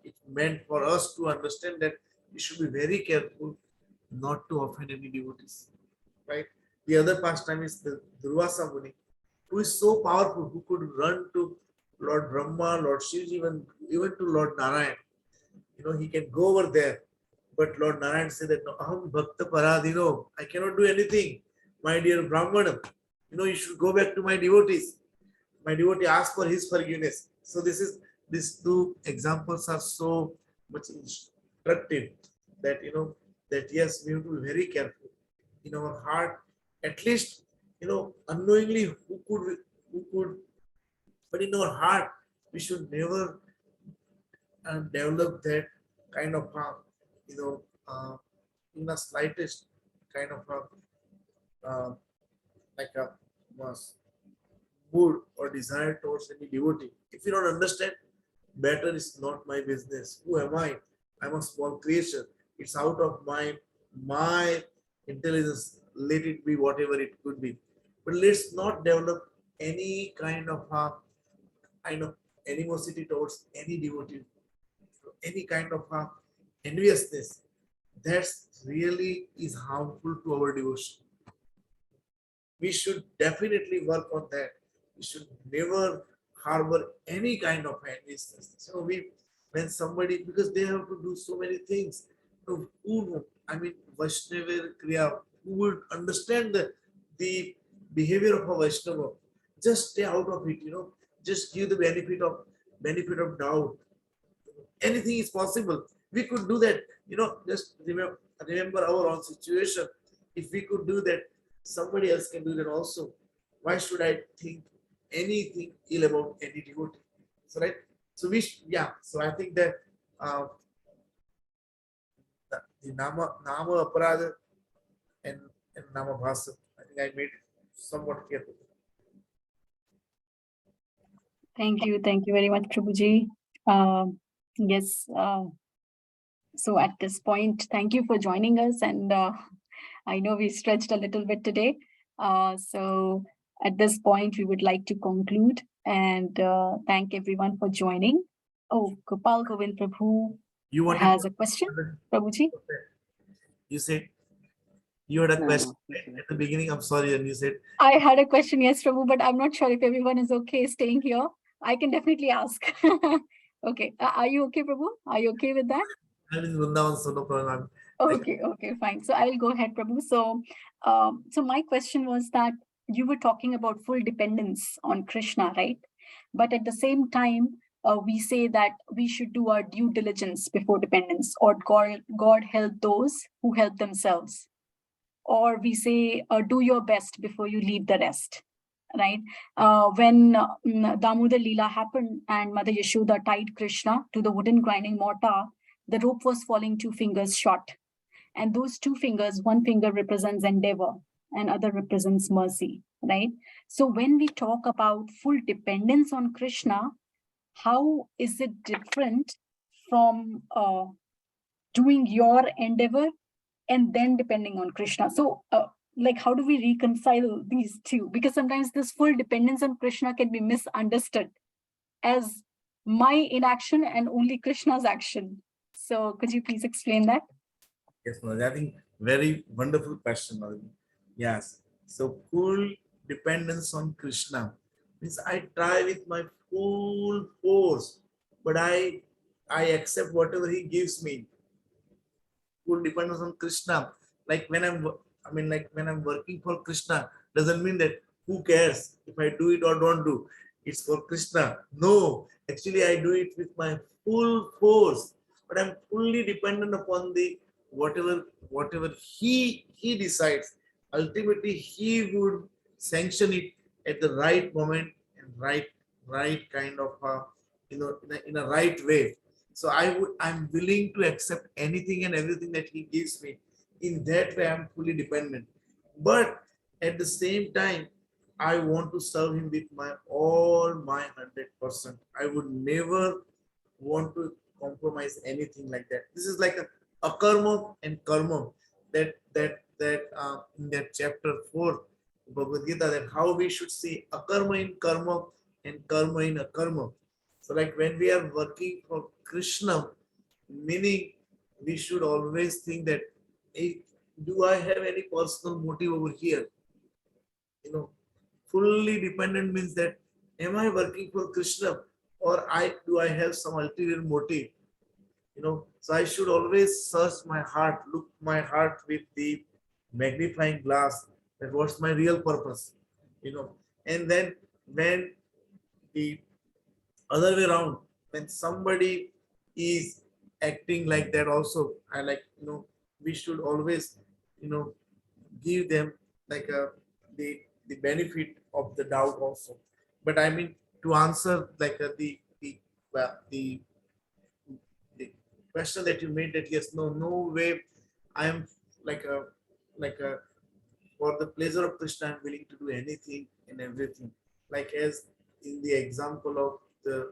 it's meant for us to understand that we should be very careful not to offend any devotees, right? The other pastime is the Durvasa Muni, who is so powerful, who could run to Lord Brahma, Lord Shiva, even to Lord Narayan. He can go over there. But Lord Narayan said that, no, Aham Bhakta Paradino, I cannot do anything. My dear Brahmana, you should go back to my devotees. My devotee asked for his forgiveness. So these two examples are so much instructive that that yes, we have to be very careful in our heart. At least unknowingly who could, but in our heart we should never develop that kind of in the slightest kind of like a mood or desire towards any devotee. If you don't understand, better is not my business. Who am I? I'm a small creature. It's out of my intelligence. Let it be whatever it could be. But let's not develop any kind of animosity towards any devotee, any kind of enviousness. That's really is harmful to our devotion. We should definitely work on that. We should never harbor any kind of enviousness. So when somebody, because they have to do so many things, Vaishnava Kriya, who would understand the behavior of a Vaishnava, just stay out of it, just give the benefit of doubt. Anything is possible. we could do that, just remember our own situation. If we could do that, somebody else can do that also. Why should I think anything ill about any devotee? So right. So So I think that uh, the nama aparada and nama bhasa. I think I made it somewhat clear.
Thank you very much, Prabhuji. Yes. So at this point, thank you for joining us, and I know we stretched a little bit today. So at this point, we would like to conclude and thank everyone for joining. Oh, Gopal Govind Prabhu
You wanted
has
to-
a question, Prabhuji.
You said you had a
No,
question
no,
at the beginning. I'm sorry, and you said
I had a question, yes, Prabhu, but I'm not sure if everyone is okay staying here. I can definitely ask. Okay, are you okay, Prabhu? Are you okay with that?
I'm in Vrindavan, so no problem.
Okay, fine. So I'll go ahead, Prabhu. So, so my question was that you were talking about full dependence on Krishna, right? But at the same time, we say that we should do our due diligence before dependence, or God help those who help themselves. Or we say, do your best before you leave the rest, right? When Damodar Leela happened and Mother Yashoda tied Krishna to the wooden grinding mortar, the rope was falling 2 fingers short. And those 2 fingers, one finger represents endeavor and other represents mercy, right? So when we talk about full dependence on Krishna, how is it different from doing your endeavor and then depending on Krishna? So like, how do we reconcile these two? Because sometimes this full dependence on Krishna can be misunderstood as my inaction and only Krishna's action. So could you please explain that?
Yes, Manoj, I think very wonderful question, Manoj. Yes. So full dependence on Krishna means I try with my full force, but I accept whatever he gives me. Full dependence on Krishna. Like when I'm working for Krishna, doesn't mean that who cares if I do it or don't do. It's for Krishna. No, actually I do it with my full force, but I'm fully dependent upon the whatever he decides. Ultimately, he would sanction it at the right moment and right kind of in a right way. So I'm willing to accept anything and everything that he gives me. In that way, I'm fully dependent. But at the same time, I want to serve him with my 100%. I would never want to compromise anything like that. This is like a karma and karma that in that chapter 4 Bhagavad Gita, that how we should see akarma in karma and karma in akarma. So like when we are working for Krishna, meaning we should always think that, hey, do I have any personal motive over here? Fully dependent means that am I working for Krishna, or I have some ulterior motive? So I should always search my heart, look my heart with the magnifying glass, that what's my real purpose. And then when the other way around, when somebody is acting like that also, I like, we should always, give them like the benefit of the doubt also. But I mean, to answer like the question that you made, that yes, no way I am like a for the pleasure of Krishna, I'm willing to do anything and everything. Like as in the example of the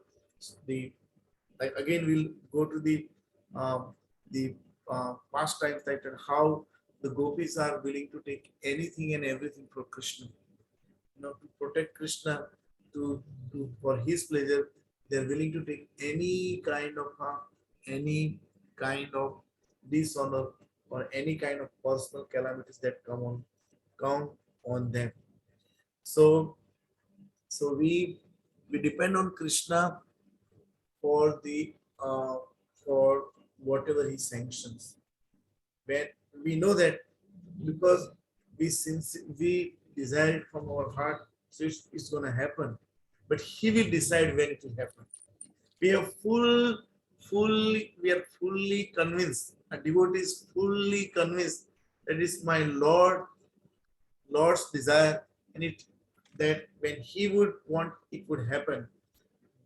like again we'll go to the past times, that how the gopis are willing to take anything and everything for Krishna, to protect Krishna, to for his pleasure. They're willing to take any kind of dishonor or any kind of personal calamities that come on them. So we depend on Krishna for the for whatever he sanctions. When we know that, because we desire it from our heart, so it's going to happen. But he will decide when it will happen. We have we are fully convinced, a devotee is fully convinced that is my Lord's desire, and it that when he would want it would happen.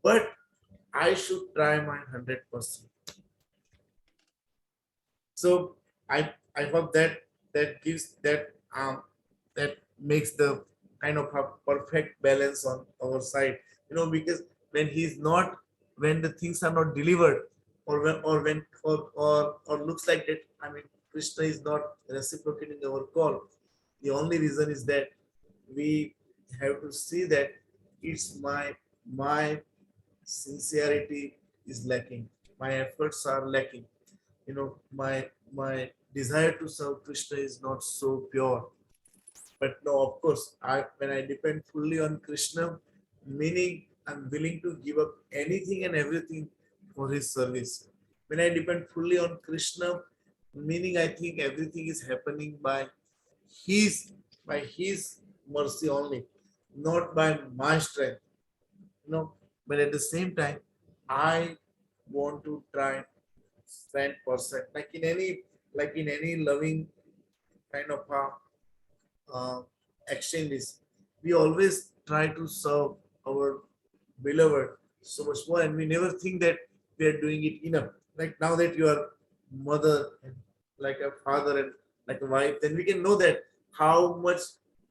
But I should try my 100%. So I hope that that makes the kind of a perfect balance on our side, because when he's not, when the things are not delivered, or looks like that, I mean, Krishna is not reciprocating our call. The only reason is that we have to see that it's my sincerity is lacking, my efforts are lacking, my desire to serve Krishna is not so pure. But no, of course, when I depend fully on Krishna, meaning I'm willing to give up anything and everything for his service. When I depend fully on Krishna, meaning I think everything is happening his by his mercy only, not by my strength. But at the same time, I want to try 100%, like in any loving kind of uh, exchanges, we always try to serve our beloved so much more, and we never think that we are doing it enough. Like now that you are mother and like a father and like a wife, then we can know that how much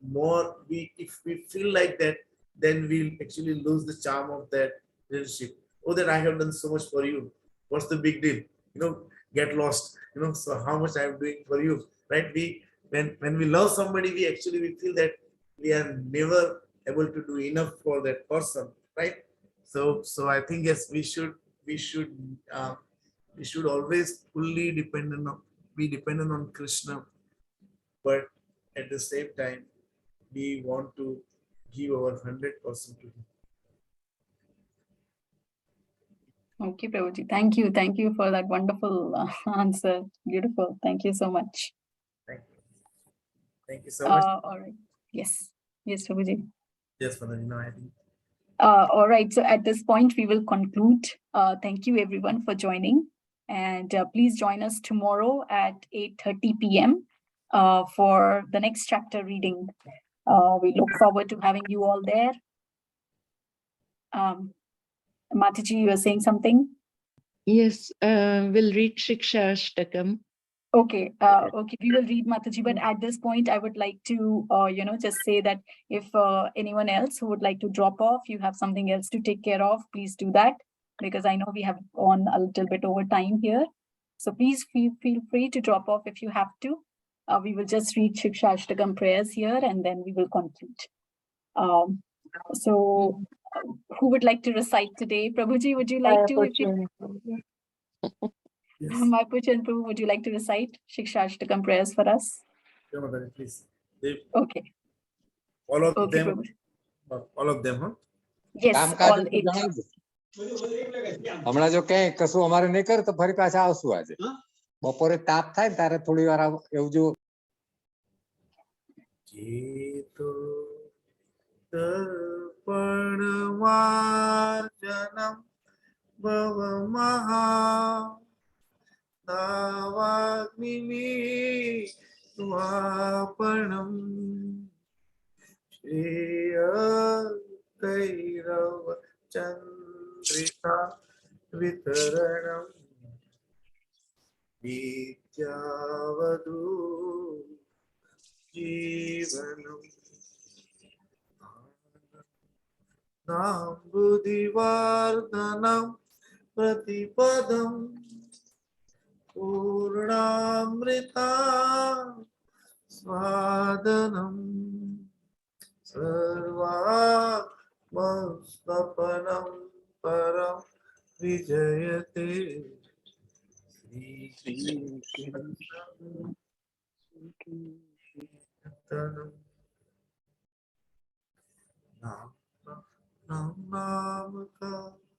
more if we feel like that, then we'll actually lose the charm of that relationship. Oh, that I have done so much for you. What's the big deal? Get lost. So how much I'm doing for you, right? When we love somebody, we feel that we are never able to do enough for that person, right? So I think yes, we should uh, we should always fully be dependent on Krishna, but at the same time we want to give our 100% to him.
Okay, Prabhuji. Thank you. Thank you for that wonderful answer. Beautiful. Thank you so much.
Thank you. Thank you so much.
All right. Yes. Yes, Prabhuji.
Yes, Father, I think.
All right. So at this point, we will conclude. Thank you, everyone, for joining. And please join us tomorrow at 8:30 p.m. For the next chapter reading. We look forward to having you all there. Mataji, you were saying something?
Yes, we'll read Shikshashtakam.
Okay, okay, we will read Mataji, but at this point, I would like to, just say that if anyone else who would like to drop off, you have something else to take care of, please do that, because I know we have gone a little bit over time here. So please feel free to drop off if you have to. We will just read Shikshashtakam prayers here, and then we will conclude. So who would like to recite today? Prabhuji, would you like to?
Yes.
Mayapur Chandra, would you like to recite Shikshashtakam prayers for us?
Yeah, Mother, please.
Okay.
All of
Okay,
them.
Prabhuji.
All of them, huh?
Yes, all 8.
હમણાં જો કઈ કશું અમારે નહીં કરે તો ફરી પાછા આવશું આજે બપોરે તાપ થાય ને ત્યારે થોડી વાર એવું જો
Jito Tarpanvarjanam Bhavamaha Navagnimi Swapanam Shriya Kairava Chandrika Vitaranam Vidyavadu Jivanam Nambudivardhanam Pratipadam Purnamrita Swadanam Sarva Mastapanam Param Vijayate Sri Krishna Nam ka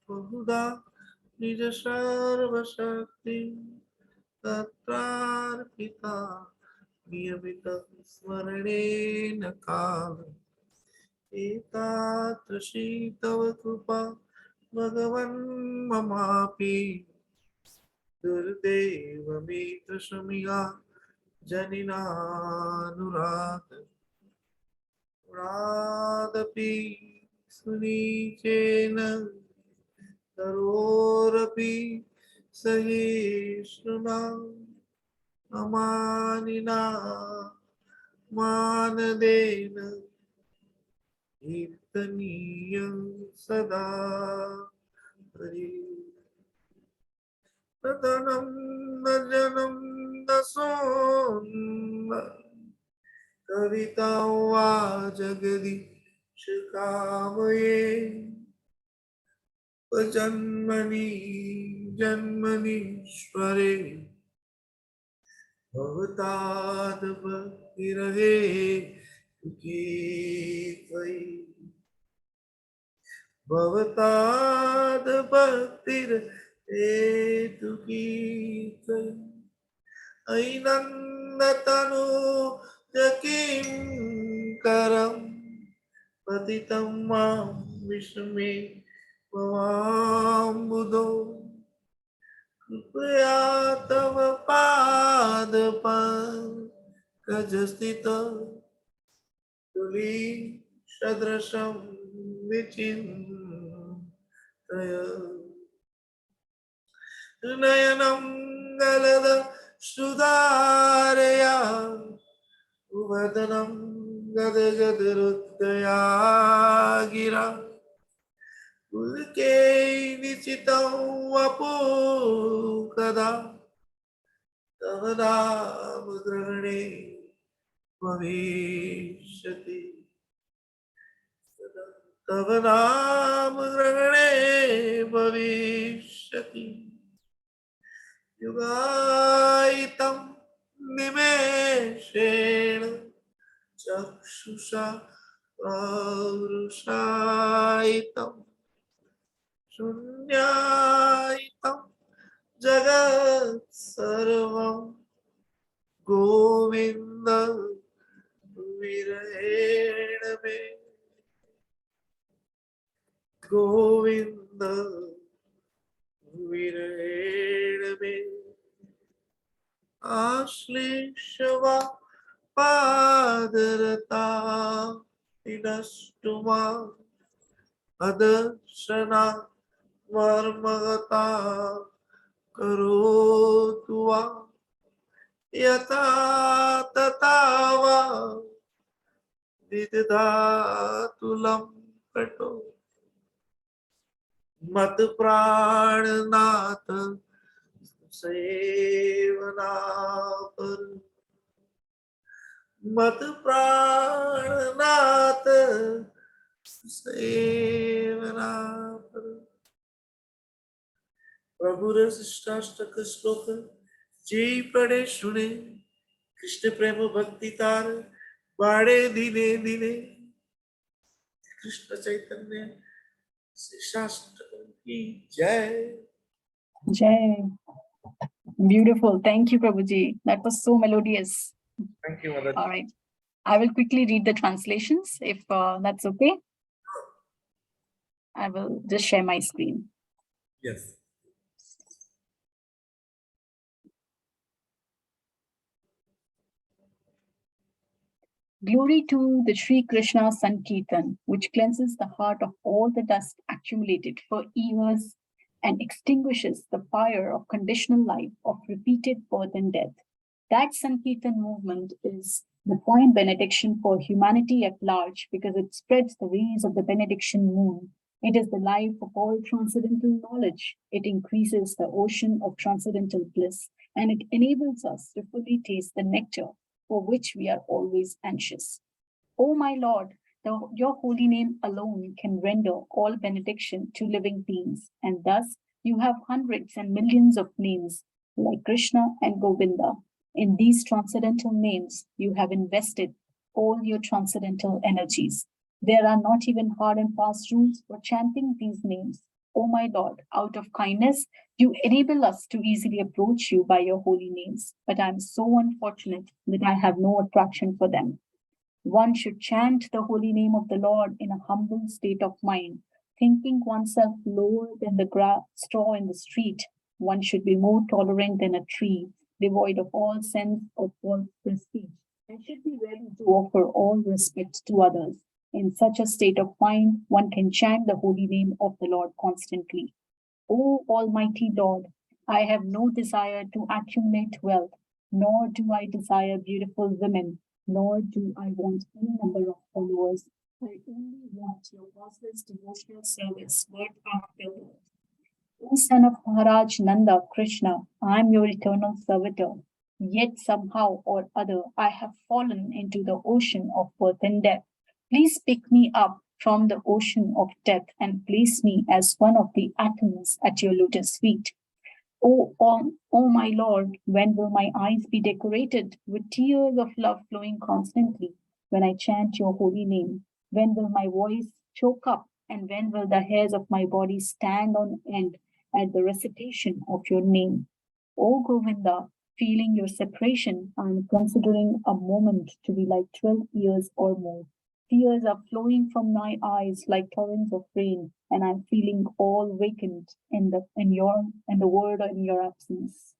Buddha Nija Sarva Shakti Tatrarpita Niyamita Smarane Nakala Etatrashi Tava Krupa Bhagavan Mamapi Gurudeva Mitra Shamiha Janinanurat Radapi Sunichena Tarorapi Sahishnuna Amanina Manadena Kirtaniyam Sada Hari Tadanam Najanam Nasona Kavita Jagadi Shikamaye Janmani Janmani Sware Bhavatad Bhakti Rahe Tuki Tvai Bhavatad Bhakti Rahe Tuki Tvai Ainandatanu Jakim Karam Patitam Mam Vishme Bhavambudo Kripa Tava Padapan Kajastita Tuli Shadrasham Vichin Nayanam Galada Sudaraya Uvadanam Gadagadarudaya Gira Ulke Nichitam Vapu Kada Tavada Mudrane Bhavishyati Tavada Mudrane Bhavishyati Yugaitam Nimeshena Chakshusha Paurushaitam Shunyaitam Jagat Sarvam Govinda Virahedame Govinda Virahedame Ashleshava Padarata Inastuma Adarshana Varmagata Karotua Yata Tatava Vidhatulam Kato Mat Pranata Sevana Par Mat Pranata Sevana Par Prabhu Rasishtashtaka Shloka Jai Pade Shune Krishna Prema Bhakti Tar Bade Dine Dine Krishna Chaitanya Shastakam Ki Jai.
Jai. Beautiful. Thank you, Prabhuji. That was so melodious.
Thank you, Mother.
All right. I will quickly read the translations if that's okay. I will just share my screen.
Yes.
Glory to the Sri Krishna Sankirtan, which cleanses the heart of all the dust accumulated for years and extinguishes the fire of conditional life of repeated birth and death. That Sankirtan movement is the point benediction for humanity at large because it spreads the rays of the benediction moon. It is the life of all transcendental knowledge. It increases the ocean of transcendental bliss, and it enables us to fully taste the nectar for which we are always anxious. O my Lord, your holy name alone can render all benediction to living beings, and thus you have hundreds and millions of names like Krishna and Govinda. In these transcendental names, you have invested all your transcendental energies. There are not even hard and fast rules for chanting these names. O my Lord, out of kindness, you enable us to easily approach you by your holy names, but I am so unfortunate that I have no attraction for them. One should chant the holy name of the Lord in a humble state of mind, thinking oneself lower than the straw in the street, One should be more tolerant than a tree, devoid of all sense of false prestige, and should be ready to offer all respect to others. In such a state of mind, one can chant the holy name of the Lord constantly. O Almighty Lord, I have no desire to accumulate wealth, nor do I desire beautiful women, nor do I want any number of followers. I only want your causeless devotional service, word after word. O son of Maharaj Nanda Krishna, I am your eternal servitor. Yet somehow or other I have fallen into the ocean of birth and death. Please pick me up from the ocean of death and place me as one of the atoms at your lotus feet. O my Lord, when will my eyes be decorated with tears of love flowing constantly when I chant your holy name? When will my voice choke up, and when will the hairs of my body stand on end at the recitation of your name? O Govinda, feeling your separation, I am considering a moment to be like 12 years or more. Tears are flowing from my eyes like torrents of rain, and I'm feeling all vacant in the word in your absence.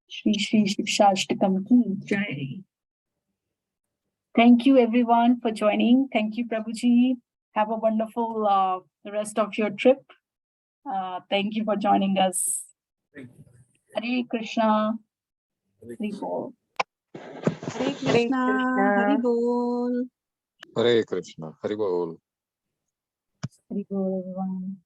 Shri Shri Shivshashtakam ki jai. Thank you everyone for joining. Thank you, Prabhuji. Have a wonderful rest of your trip. Thank you for joining us.
Thank you.
Hare Krishna.
Hare
Hare Bol.
Hare Krishna, Hare Bol.
Hare Krishna, Hare Bol.
Hare Bol, everyone.